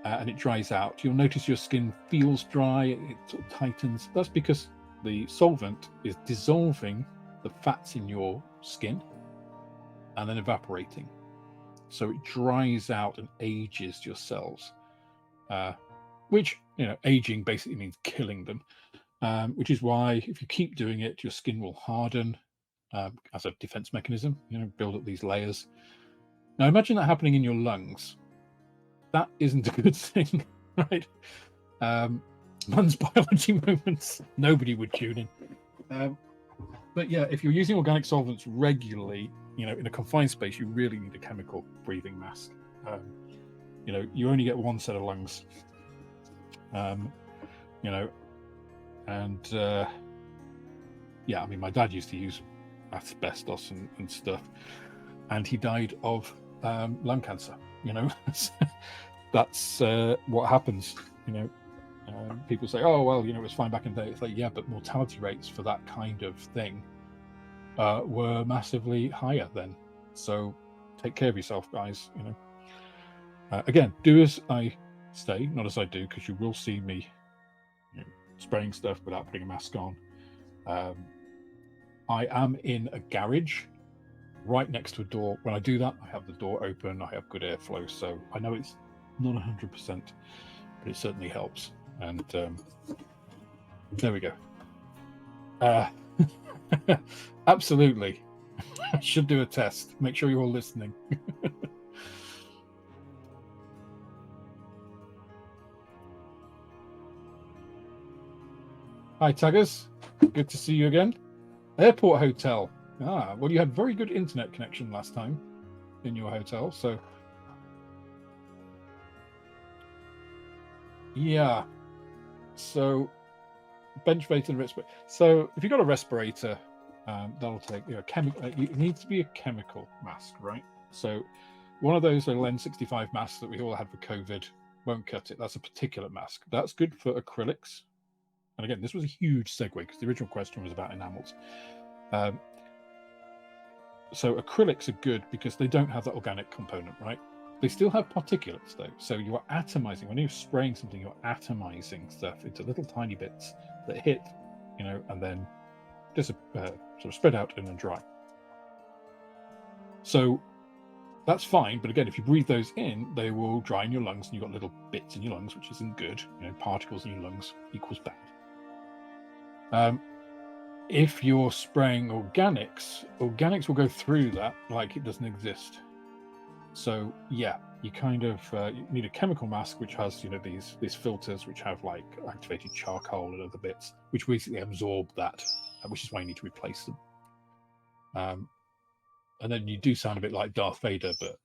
and it dries out, you'll notice your skin feels dry, it sort of tightens. That's because the solvent is dissolving the fats in your skin and then evaporating. So it dries out and ages your cells, which, aging basically means killing them, which is why if you keep doing it, your skin will harden as a defense mechanism, build up these layers. Now imagine that happening in your lungs. That isn't a good thing, right? Man's biology moments, nobody would tune in. But yeah, if you're using organic solvents regularly, in a confined space, you really need a chemical breathing mask. You only get one set of lungs, and yeah, I mean, my dad used to use asbestos and stuff, and he died of lung cancer. That's what happens. People say, oh well, it was fine back in the day. It's like, yeah, but mortality rates for that kind of thing were massively higher then. So take care of yourself, guys. Again, do as I say, not as I do, because you will see me spraying stuff without putting a mask on. I am in a garage right next to a door. When I do that, I have the door open, I have good airflow, so I know it's not 100%, but it certainly helps. And there we go. Absolutely. I should do a test. Make sure you're all listening. Hi, taggers. Good to see you again. Airport hotel. Well, you had very good internet connection last time in your hotel, so yeah. So bench weight and respirator. So if you've got a respirator, that'll take chemical. It needs to be a chemical mask, right? So one of those N65 masks that we all had for COVID won't cut it. That's a particulate mask. That's good for acrylics. And again, this was a huge segue because the original question was about enamels. So acrylics are good because they don't have that organic component, right? They still have particulates though. So you are atomizing. When you're spraying something, you're atomizing stuff into little tiny bits that hit, and then just sort of spread out and then dry. So that's fine. But again, if you breathe those in, they will dry in your lungs and you've got little bits in your lungs, which isn't good. Particles in your lungs equals bad. If you're spraying organics will go through that like it doesn't exist. So yeah, you kind of you need a chemical mask which has these filters which have like activated charcoal and other bits which basically absorb that, which is why you need to replace them. And then you do sound a bit like Darth Vader, but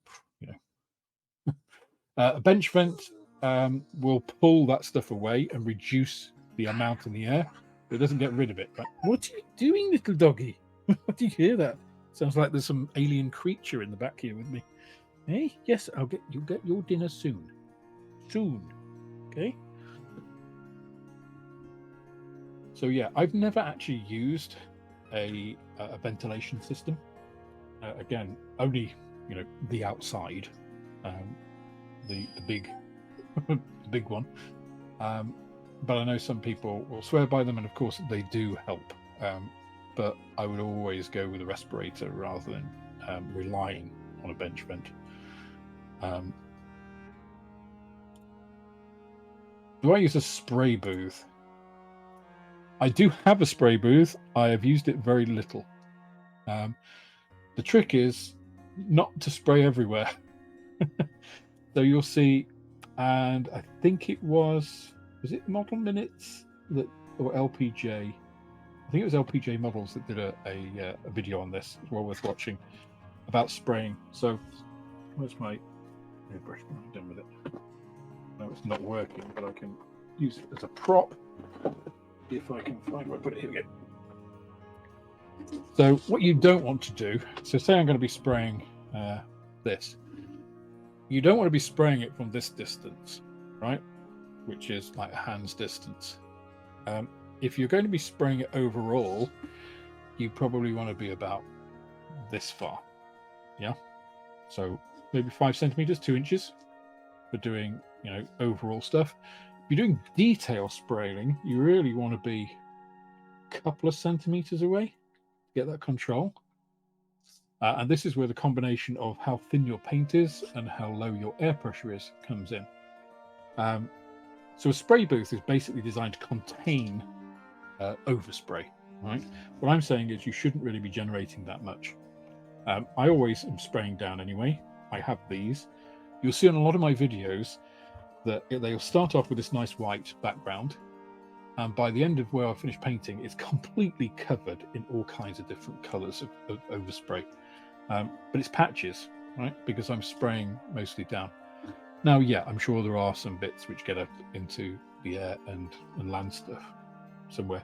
a bench vent will pull that stuff away and reduce the amount in the air. It doesn't get rid of it. Right? What are you doing, little doggy? Do you hear that? Sounds like there's some alien creature in the back here with me. Hey, yes, you'll get your dinner soon. Soon. Okay? So yeah, I've never actually used a ventilation system. Again, only the outside, the big the big one. But I know some people will swear by them, and of course they do help. But I would always go with a respirator rather than relying on a bench vent. Do I use a spray booth? I do have a spray booth. I have used it very little. The trick is not to spray everywhere. So you'll see, and I think it was it Model Minutes or LPJ? I think it was LPJ Models that did a video on this. It's well worth watching, about spraying. So where's my airbrush? I'm done with it. No, it's not working, but I can use it as a prop if I can find where I put it. Here we go. So what you don't want to do, so say I'm going to be spraying this. You don't want to be spraying it from this distance, right? Which is like a hand's distance. If you're going to be spraying it overall, you probably want to be about this far. Yeah. So maybe 5 centimeters, 2 inches for doing, overall stuff. If you're doing detail spraying, you really want to be a couple of centimeters away to get that control. And this is where the combination of how thin your paint is and how low your air pressure is comes in. So a spray booth is basically designed to contain overspray, right? What I'm saying is you shouldn't really be generating that much. I always am spraying down anyway. I have these. You'll see on a lot of my videos that they'll start off with this nice white background, and by the end of where I finish painting, it's completely covered in all kinds of different colors of overspray. But it's patches, right? Because I'm spraying mostly down. Now, yeah, I'm sure there are some bits which get up into the air and land stuff somewhere,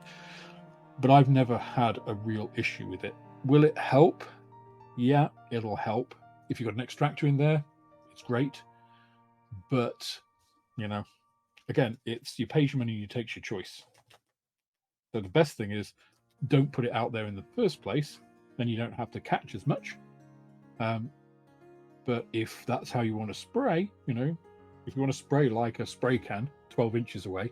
but I've never had a real issue with it. Will it help? Yeah, it'll help. If you've got an extractor in there, it's great. But, again, it's you pays your money, you take your choice. So the best thing is don't put it out there in the first place, then you don't have to catch as much. But if that's how you want to spray, if you want to spray like a spray can 12 inches away,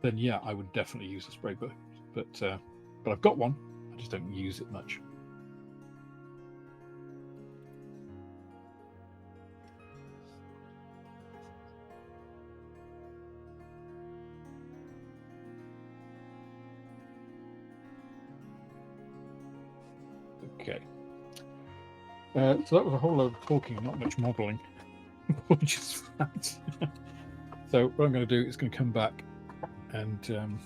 then yeah, I would definitely use a spray booth. But I've got one, I just don't use it much. Okay. So that was a whole load of talking, not much modeling, which is fat. So what I'm going to do is going to come back and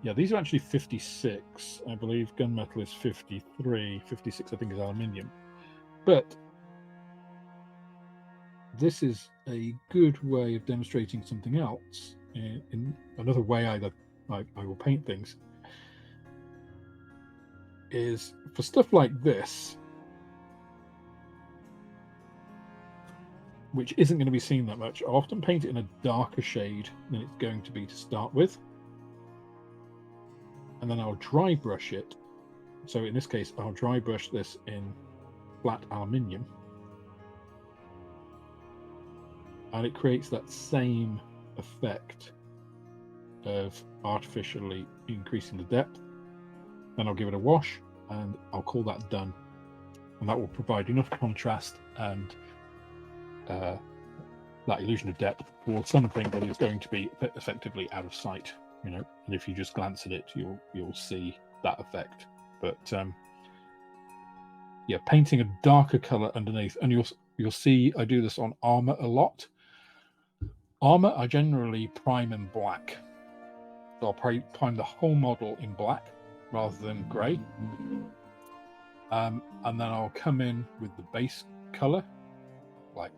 yeah, these are actually 56. I believe gunmetal is 53. 56, I think, is aluminium. But this is a good way of demonstrating something else. In another way I will paint things is for stuff like this, which isn't going to be seen that much. I often paint it in a darker shade than it's going to be to start with. And then I'll dry brush it. So in this case, I'll dry brush this in flat aluminium. And it creates that same effect of artificially increasing the depth. Then I'll give it a wash and I'll call that done. And that will provide enough contrast and that illusion of depth for something that is going to be effectively out of sight, and if you just glance at it, you'll see that effect. But yeah, painting a darker color underneath, and you'll see I do this on armor a lot. Armor I generally prime in black, so I'll prime the whole model in black rather than gray, and then I'll come in with the base color, like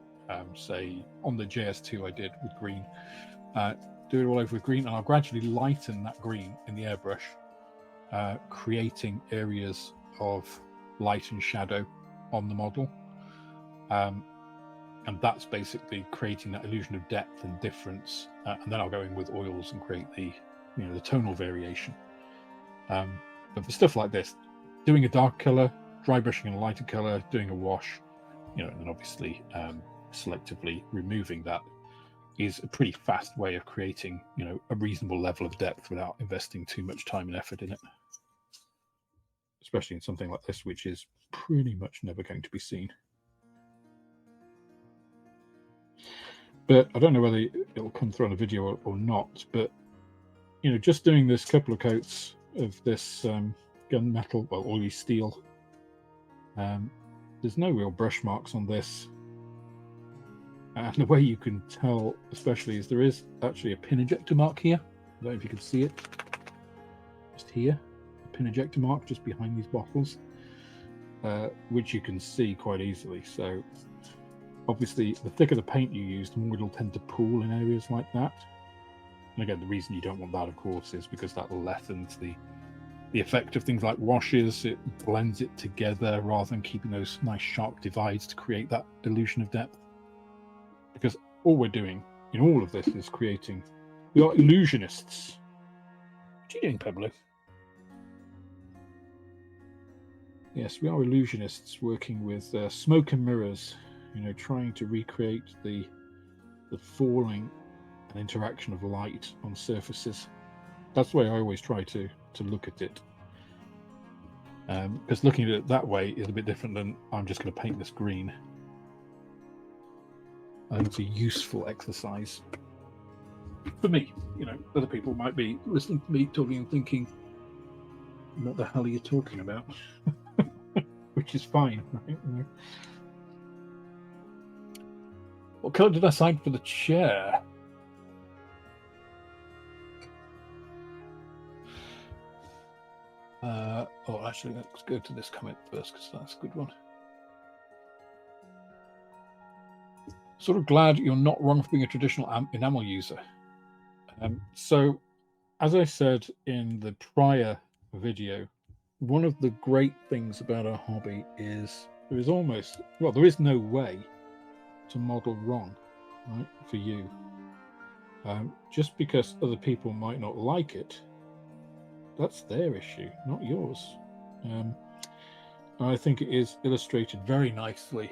say on the JS2 I did with green, do it all over with green, and I'll gradually lighten that green in the airbrush, creating areas of light and shadow on the model. And that's basically creating that illusion of depth and difference. And then I'll go in with oils and create the, the tonal variation. But for stuff like this, doing a dark color, dry brushing in a lighter color, doing a wash, and then obviously selectively removing that is a pretty fast way of creating, a reasonable level of depth without investing too much time and effort in it. Especially in something like this, which is pretty much never going to be seen. But I don't know whether it'll come through on a video or not, but just doing this couple of coats of this gunmetal, well, oily steel, there's no real brush marks on this. And the way you can tell, especially, is there is actually a pin ejector mark here. I don't know if you can see it. Just here, a pin ejector mark just behind these bottles, which you can see quite easily. So obviously, the thicker the paint you use, the more it'll tend to pool in areas like that. And again, the reason you don't want that, of course, is because that lessens the effect of things like washes. It blends it together rather than keeping those nice sharp divides to create that illusion of depth. Because all we're doing in all of this is creating... We are illusionists. What are you doing, Pebble? Yes, we are illusionists working with smoke and mirrors, trying to recreate the falling and interaction of light on surfaces. That's the way I always try to look at it. Because looking at it that way is a bit different than I'm just going to paint this green. I think it's a useful exercise for me. Other people might be listening to me talking and thinking, what the hell are you talking about? Which is fine, right? What colour did I sign for the chair? Actually, let's go to this comment first, because that's a good one. Sort of glad you're not wrong for being a traditional enamel user. So, as I said in the prior video, one of the great things about our hobby is there is no way to model wrong, right, for you. Just because other people might not like it, that's their issue, not yours. I think it is illustrated very nicely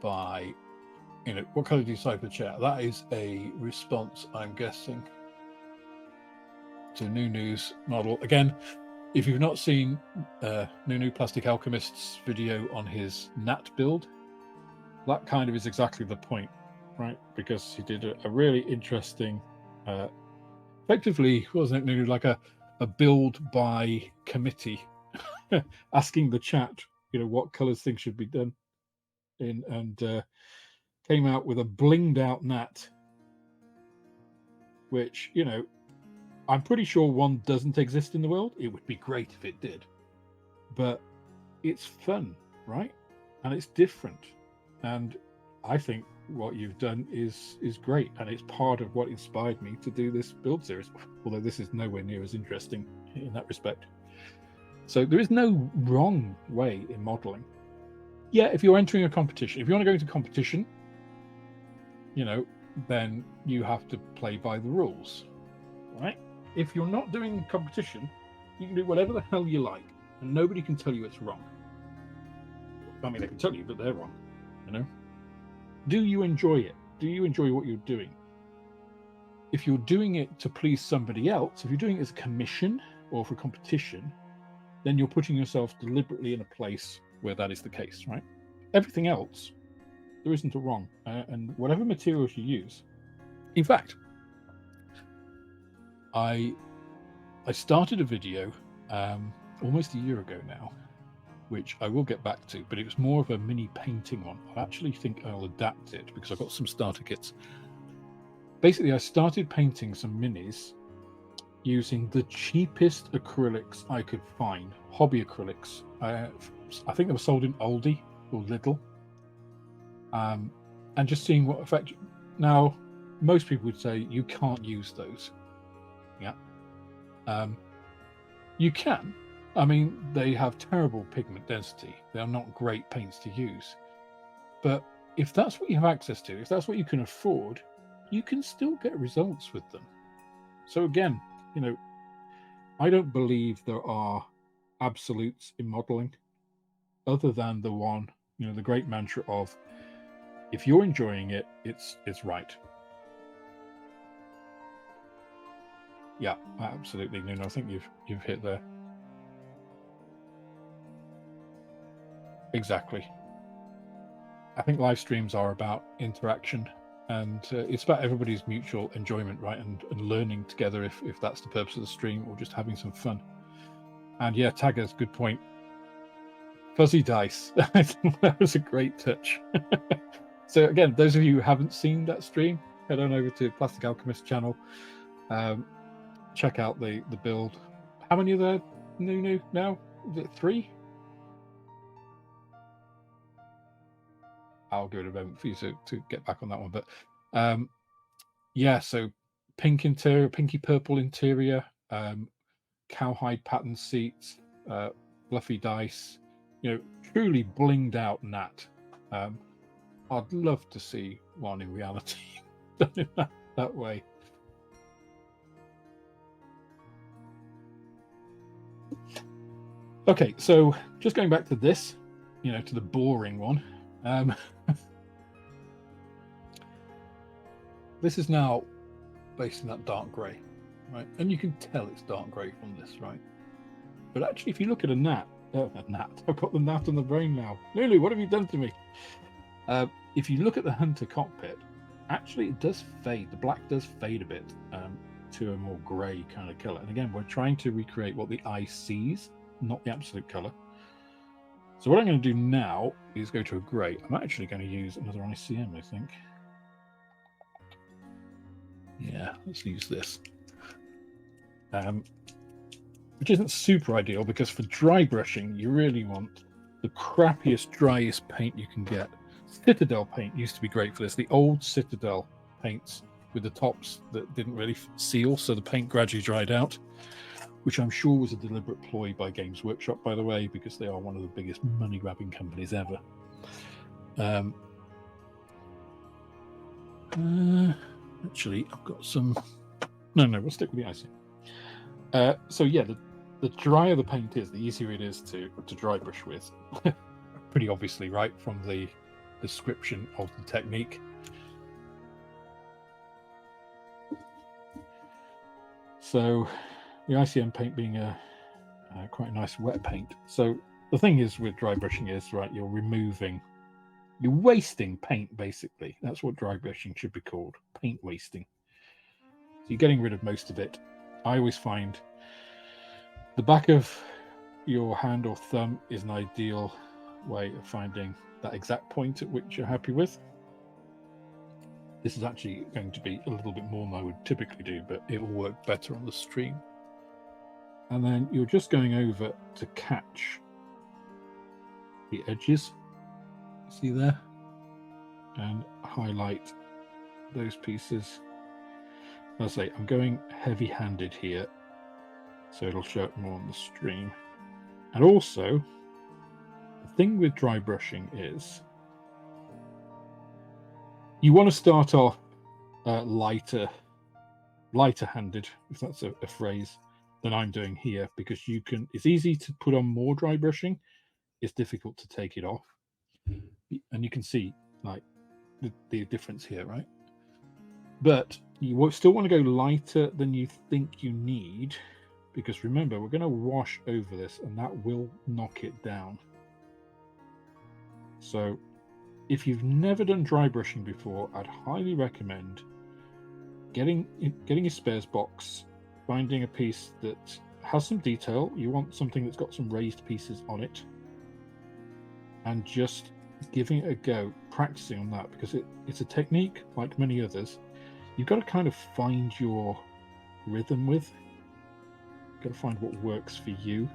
by, what colour do you decide for the chair? That is a response, I'm guessing, to Nunu's model. Again, if you've not seen Nunu Plastic Alchemist's video on his Nat build, that kind of is exactly the point, right? Because he did a really interesting, effectively, wasn't it, Nunu, like a build by committee, asking the chat, what colours things should be done in, and came out with a blinged out Nat, which, I'm pretty sure one doesn't exist in the world. It would be great if it did, but it's fun, right? And it's different. And I think what you've done is great, and it's part of what inspired me to do this build series, although this is nowhere near as interesting in that respect. So there is no wrong way in modeling. Yeah, if you're entering a competition, if you want to go into competition, then you have to play by the rules, right? If you're not doing competition, you can do whatever the hell you like, and nobody can tell you it's wrong. I mean, they can tell you, but they're wrong, Do you enjoy it? Do you enjoy what you're doing? If you're doing it to please somebody else, if you're doing it as a commission or for competition, then you're putting yourself deliberately in a place where that is the case, right? Everything else, there isn't a wrong. And whatever materials you use. In fact, I started a video almost a year ago now, which I will get back to, but it was more of a mini painting one. I actually think I'll adapt it because I've got some starter kits. Basically, I started painting some minis using the cheapest acrylics I could find, hobby acrylics. I think they were sold in Aldi or Lidl, and just seeing what effect. Now, most people would say you can't use those. Yeah. You can. I mean, they have terrible pigment density. They are not great paints to use. But if that's what you have access to, if that's what you can afford, you can still get results with them. So again, you know, I don't believe there are absolutes in modeling other than the one, you know, the great mantra of if you're enjoying it, it's right. Yeah, absolutely, Nuno. I think you've hit there. Exactly. I think live streams are about interaction, and it's about everybody's mutual enjoyment, right? And learning together, if that's the purpose of the stream, or just having some fun. And yeah, Tagger's good point. Fuzzy dice. I think that was a great touch. So again, those of you who haven't seen that stream, head on over to Plastic Alchemist channel. Check out the build. How many are there, Nuno, now? Is it 3? I'll give it a moment for you to get back on that one. But yeah, so pink interior, pinky purple interior, cowhide pattern seats, fluffy dice, you know, truly blinged out nat. I'd love to see one in reality done in that way. Okay, so just going back to this, you know, to the boring one. This is now based in that dark grey, right? And you can tell it's dark grey from this, right? But actually, if you look at a gnat, I've got the gnat on the brain now. Lulu, what have you done to me? If you look at the Hunter cockpit, actually it does fade. The black does fade a bit to a more grey kind of colour. And again, we're trying to recreate what the eye sees, not the absolute colour. So what I'm going to do now is go to a grey. I'm actually going to use another ICM, I think. Yeah, let's use this. Which isn't super ideal because for dry brushing, you really want the crappiest, driest paint you can get. Citadel paint used to be great for this. The old Citadel paints with the tops that didn't really seal, so the paint gradually dried out, which I'm sure was a deliberate ploy by Games Workshop, by the way, because they are one of the biggest money-grabbing companies ever. Actually, I've got some... No, we'll stick with the icing. So yeah, the drier the paint is, the easier it is to dry brush with. Pretty obviously, right, from the description of the technique. So the ICM paint being a quite a nice wet paint. So the thing is with dry brushing is, right, you're wasting paint, basically. That's what dry brushing should be called, paint wasting. So you're getting rid of most of it. I always find the back of your hand or thumb is an ideal way of finding that exact point at which you're happy with. This is actually going to be a little bit more than I would typically do, but it will work better on the stream. And then you're just going over to catch the edges, see there, and highlight those pieces. As I say, I'm going heavy-handed here, so it'll show up more on the stream. And also, the thing with dry brushing is you want to start off lighter-handed, if that's a phrase, than I'm doing here, because you can. It's easy to put on more dry brushing. It's difficult to take it off, and you can see like the difference here, right? But you still want to go lighter than you think you need, because remember, we're going to wash over this, and that will knock it down. So if you've never done dry brushing before, I'd highly recommend getting your spares box, finding a piece that has some detail. You want something that's got some raised pieces on it, and just giving it a go, practicing on that, because it's a technique like many others. You've got to kind of find your rhythm with. You've got to find what works for you,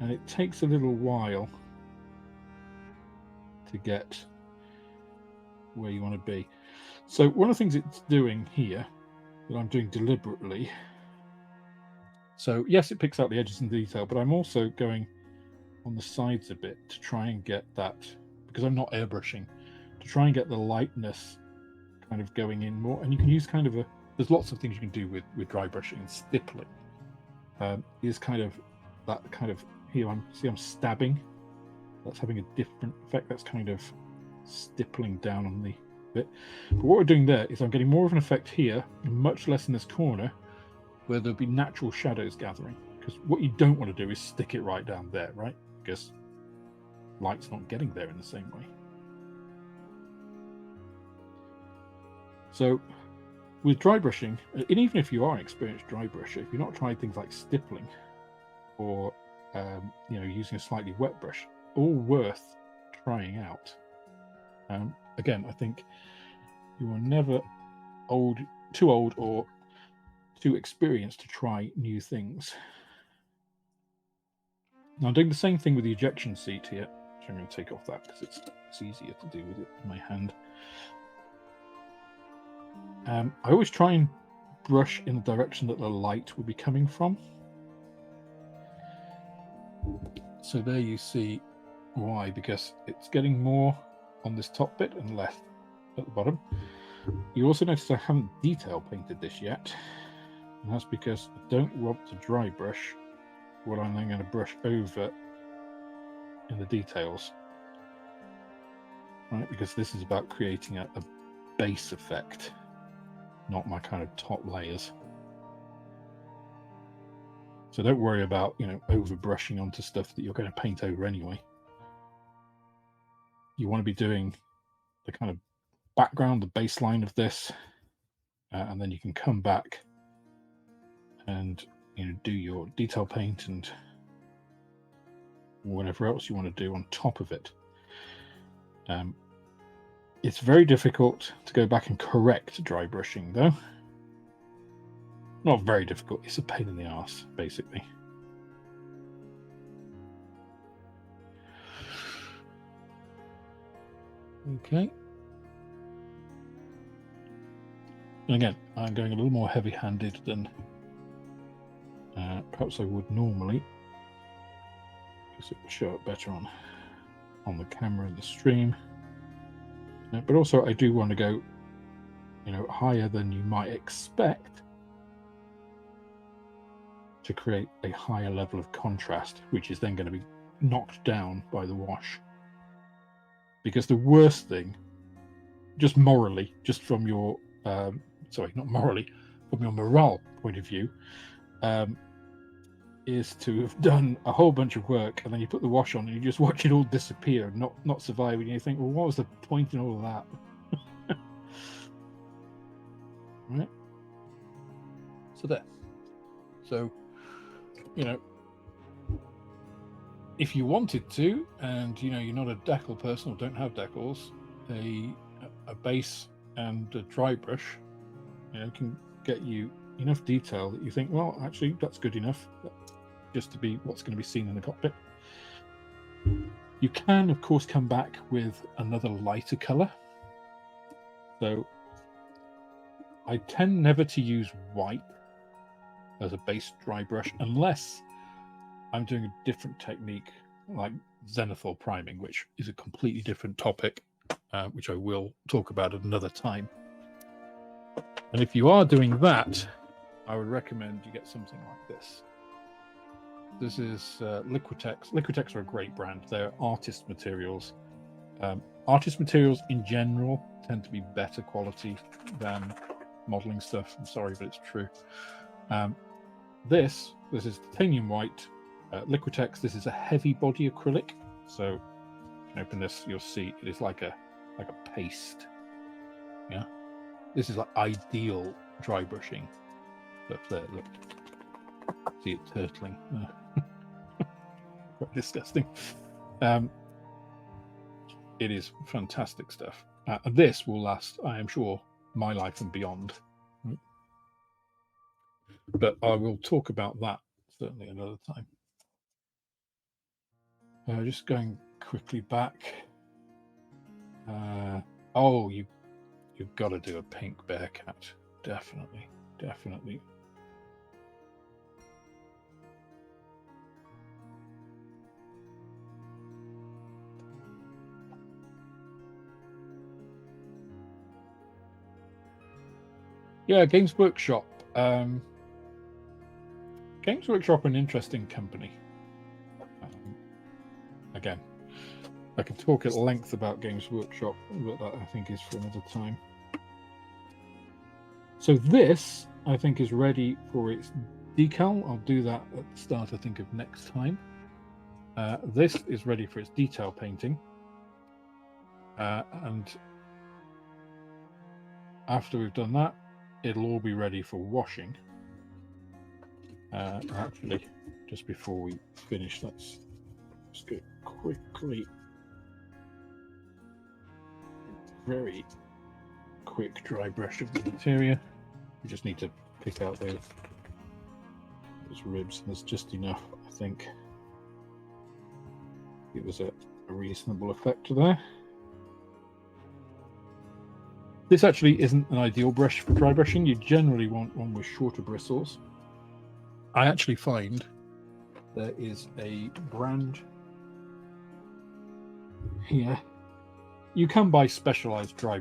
and it takes a little while to get where you want to be. So one of the things it's doing here, that I'm doing deliberately, so yes, it picks out the edges in detail, but I'm also going on the sides a bit to try and get that, because I'm not airbrushing, to try and get the lightness kind of going in more. And you can use kind of there's lots of things you can do with dry brushing and stippling. Is kind of that kind of, here I'm stabbing. That's having a different effect. That's kind of stippling down on the bit. But what we're doing there is I'm getting more of an effect here, and much less in this corner, where there'll be natural shadows gathering. Because what you don't want to do is stick it right down there, right? Because light's not getting there in the same way. So with dry brushing, and even if you are an experienced dry brusher, if you're not trying things like stippling or using a slightly wet brush, all worth trying out. Again, I think you are never too old or too experienced to try new things. Now I'm doing the same thing with the ejection seat here, which I'm going to take off that because it's easier to do with it in my hand. I always try and brush in the direction that the light will be coming from. So there you see why, because it's getting more on this top bit and less at the bottom. You also notice I haven't detail painted this yet, and that's because I don't want to dry brush what I'm then going to brush over in the details, right? Because this is about creating a base effect, not my kind of top layers. So don't worry about, over brushing onto stuff that you're going to paint over anyway. You want to be doing the kind of background, the baseline of this, and then you can come back and do your detail paint and whatever else you want to do on top of it. It's very difficult to go back and correct dry brushing, though. Not very difficult, it's a pain in the arse, basically. Okay. And again, I'm going a little more heavy-handed than perhaps I would normally, because it will show up better on the camera and the stream. But also I do want to go, higher than you might expect to create a higher level of contrast, which is then going to be knocked down by the wash. Because the worst thing, just morally, just from your, not morally, from your morale point of view, is to have done a whole bunch of work and then you put the wash on and you just watch it all disappear and not survive, and you think, well, what was the point in all of that? Right? So there. So, if you wanted to, and you're not a decal person or don't have decals, a base and a dry brush, can get you enough detail that you think, well, actually, that's good enough, just to be what's going to be seen in the cockpit. You can, of course, come back with another lighter color. So I tend never to use white as a base dry brush unless I'm doing a different technique like zenithal priming, which is a completely different topic, which I will talk about at another time. And if you are doing that, I would recommend you get something like this. This is Liquitex. Liquitex are a great brand. They're artist materials. Artist materials in general tend to be better quality than modeling stuff. I'm sorry, but it's true. This is titanium white Liquitex. This is a heavy body acrylic. So you can open this, you'll see it is like a paste. Yeah, this is like ideal dry brushing. Look there, look. See it turtling. Quite disgusting. It is fantastic stuff. This will last, I am sure, my life and beyond. But I will talk about that certainly another time. Just going quickly back. you've got to do a pink Bearcat. Definitely, definitely. Yeah, Games Workshop. Games Workshop, an interesting company. Again, I can talk at length about Games Workshop, but that I think is for another time. So this, I think, is ready for its decal. I'll do that at the start, I think, of next time. This is ready for its detail painting. And after we've done that, it'll all be ready for washing. Actually, just before we finish, let's just go quickly. Very quick dry brush of the interior. We just need to pick out those ribs. There's just enough, I think. It was a reasonable effect there. This actually isn't an ideal brush for dry brushing. You generally want one with shorter bristles. I actually find there is a brand here. You can buy specialized dry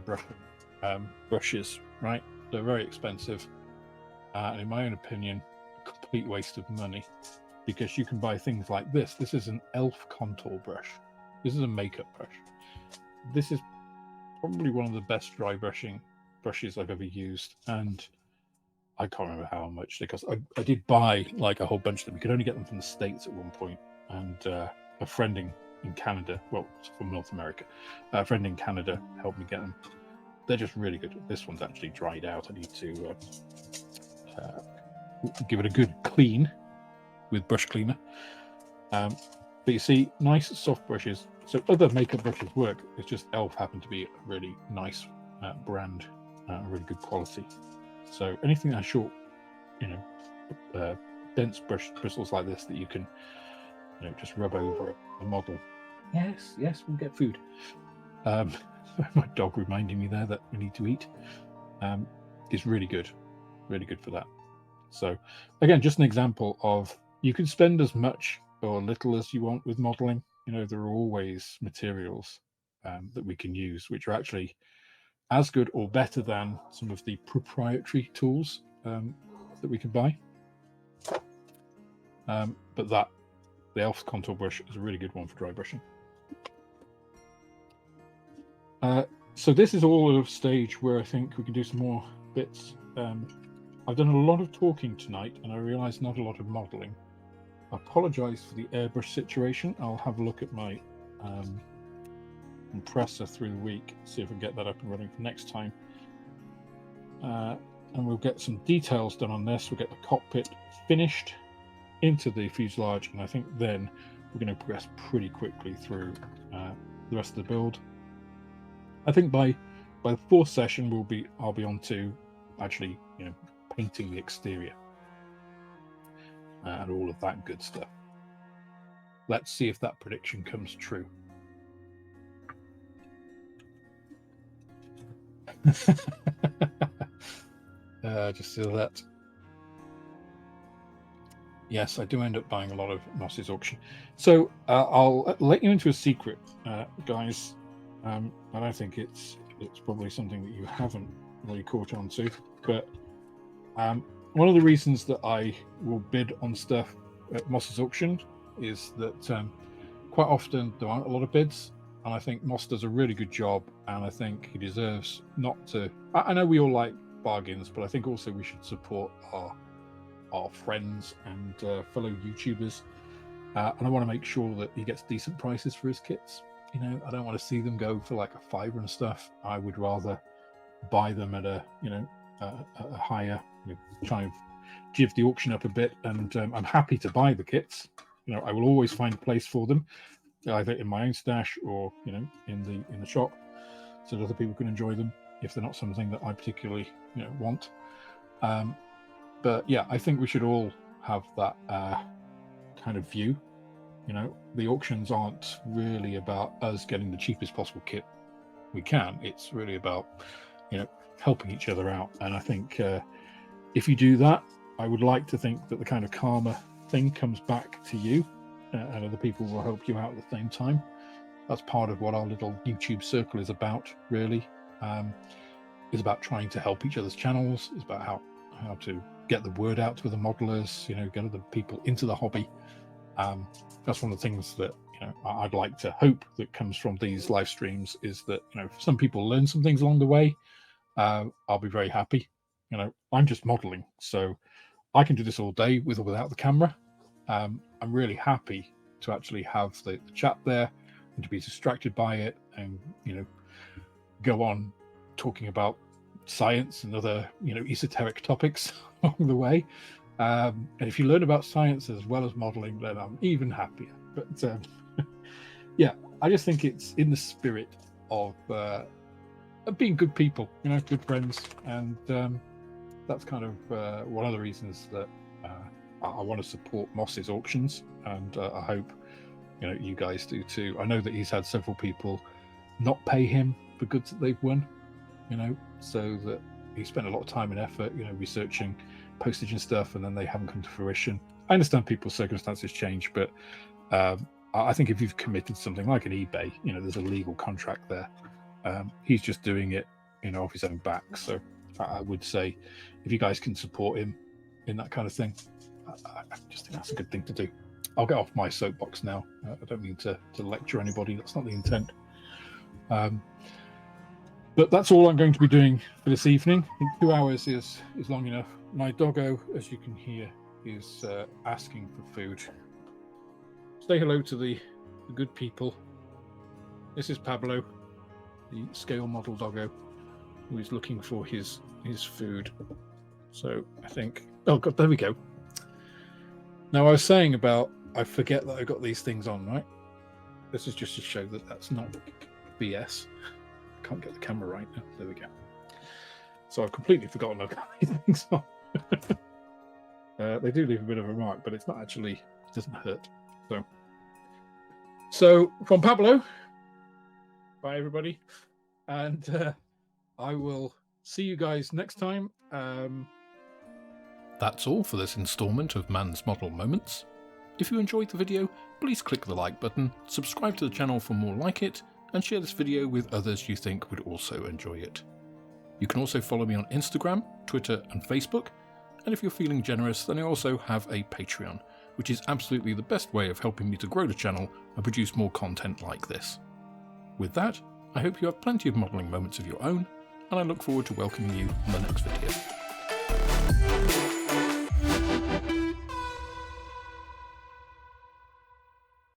brushes, right? They're very expensive. And in my own opinion, a complete waste of money, because you can buy things like this. This is an elf contour brush. This is a makeup brush. This is probably one of the best dry brushing brushes I've ever used. And I can't remember how much, because I did buy like a whole bunch of them. You could only get them from the States at one point. And a friend in Canada, well, from North America, a friend in Canada helped me get them. They're just really good. This one's actually dried out. I need to give it a good clean with brush cleaner. But you see, nice soft brushes. So other makeup brushes work. It's just Elf happened to be a really nice brand, really good quality. So anything that has short, dense bristles like this that you can, just rub over a model. Yes, we'll get food. My dog reminding me there that we need to eat. Is really good for that. So again, just an example of, you can spend as much or little as you want with modeling. There are always materials that we can use which are actually as good or better than some of the proprietary tools that we can buy. But the Elf contour brush is a really good one for dry brushing. So this is all at a stage where I think we can do some more bits. I've done a lot of talking tonight, and I realise not a lot of modelling. I apologise for the airbrush situation. I'll have a look at my compressor through the week, see if I can get that up and running for next time. And we'll get some details done on this. We'll get the cockpit finished into the fuselage, and I think then we're going to progress pretty quickly through the rest of the build. I think by the fourth session I'll be on to actually painting the exterior and all of that good stuff. Let's see if that prediction comes true. Just see that. Yes, I do end up buying a lot of Moss's auction. So I'll let you into a secret, guys. And I think it's probably something that you haven't really caught on to, but one of the reasons that I will bid on stuff at Moss's auction is that quite often there aren't a lot of bids, and I think Moss does a really good job, and I think he deserves not to. I know we all like bargains, but I think also we should support our friends and fellow YouTubers, and I want to make sure that he gets decent prices for his kits. I don't want to see them go for like a $5 and stuff. I would rather buy them at a higher, try and give the auction up a bit. And I'm happy to buy the kits. I will always find a place for them, either in my own stash or in the shop, so that other people can enjoy them if they're not something that I particularly want. But yeah, I think we should all have that kind of view. The auctions aren't really about us getting the cheapest possible kit we can. It's really about helping each other out. And I think if you do that, I would like to think that the kind of karma thing comes back to you, and other people will help you out at the same time. That's part of what our little YouTube circle is about, really. It's about trying to help each other's channels. It's about how to get the word out to the modelers, get other people into the hobby. That's one of the things that I'd like to hope that comes from these live streams, is that if some people learn some things along the way, I'll be very happy. I'm just modeling, so I can do this all day with or without the camera. I'm really happy to actually have the chat there and to be distracted by it, and go on talking about science and other esoteric topics along the way. And if you learn about science as well as modeling, then I'm even happier. But yeah, I just think it's in the spirit of being good people, good friends, and that's kind of one of the reasons that I want to support Moss's auctions, and I hope you guys do too. I know that he's had several people not pay him for goods that they've won, so that he spent a lot of time and effort, researching postage and stuff, and then they haven't come to fruition. I understand people's circumstances change, but I think if you've committed something like an eBay, there's a legal contract there. He's just doing it, off his own back. So I would say, if you guys can support him in that kind of thing, I just think that's a good thing to do. I'll get off my soapbox now. I don't mean to lecture anybody. That's not the intent. But that's all I'm going to be doing for this evening. I think 2 hours is long enough. My doggo, as you can hear, is asking for food. Say hello to the good people. This is Pablo, the scale model doggo, who is looking for his food. So I think, oh God, there we go. Now I was saying about, I forget that I got these things on, right? This is just to show that that's not BS. I can't get the camera right now. There we go. So I've completely forgotten I've got these things on. They do leave a bit of a mark, but it's not actually, it doesn't hurt. So from Pablo, bye everybody, and I will see you guys next time. That's all for this instalment of Man's Model Moments. If you enjoyed the video, please click the like button, subscribe to the channel for more like it, and share this video with others you think would also enjoy it. You can also follow me on Instagram, Twitter and Facebook, and if you're feeling generous, then I also have a Patreon, which is absolutely the best way of helping me to grow the channel and produce more content like this. With that, I hope you have plenty of modelling moments of your own, and I look forward to welcoming you in the next video.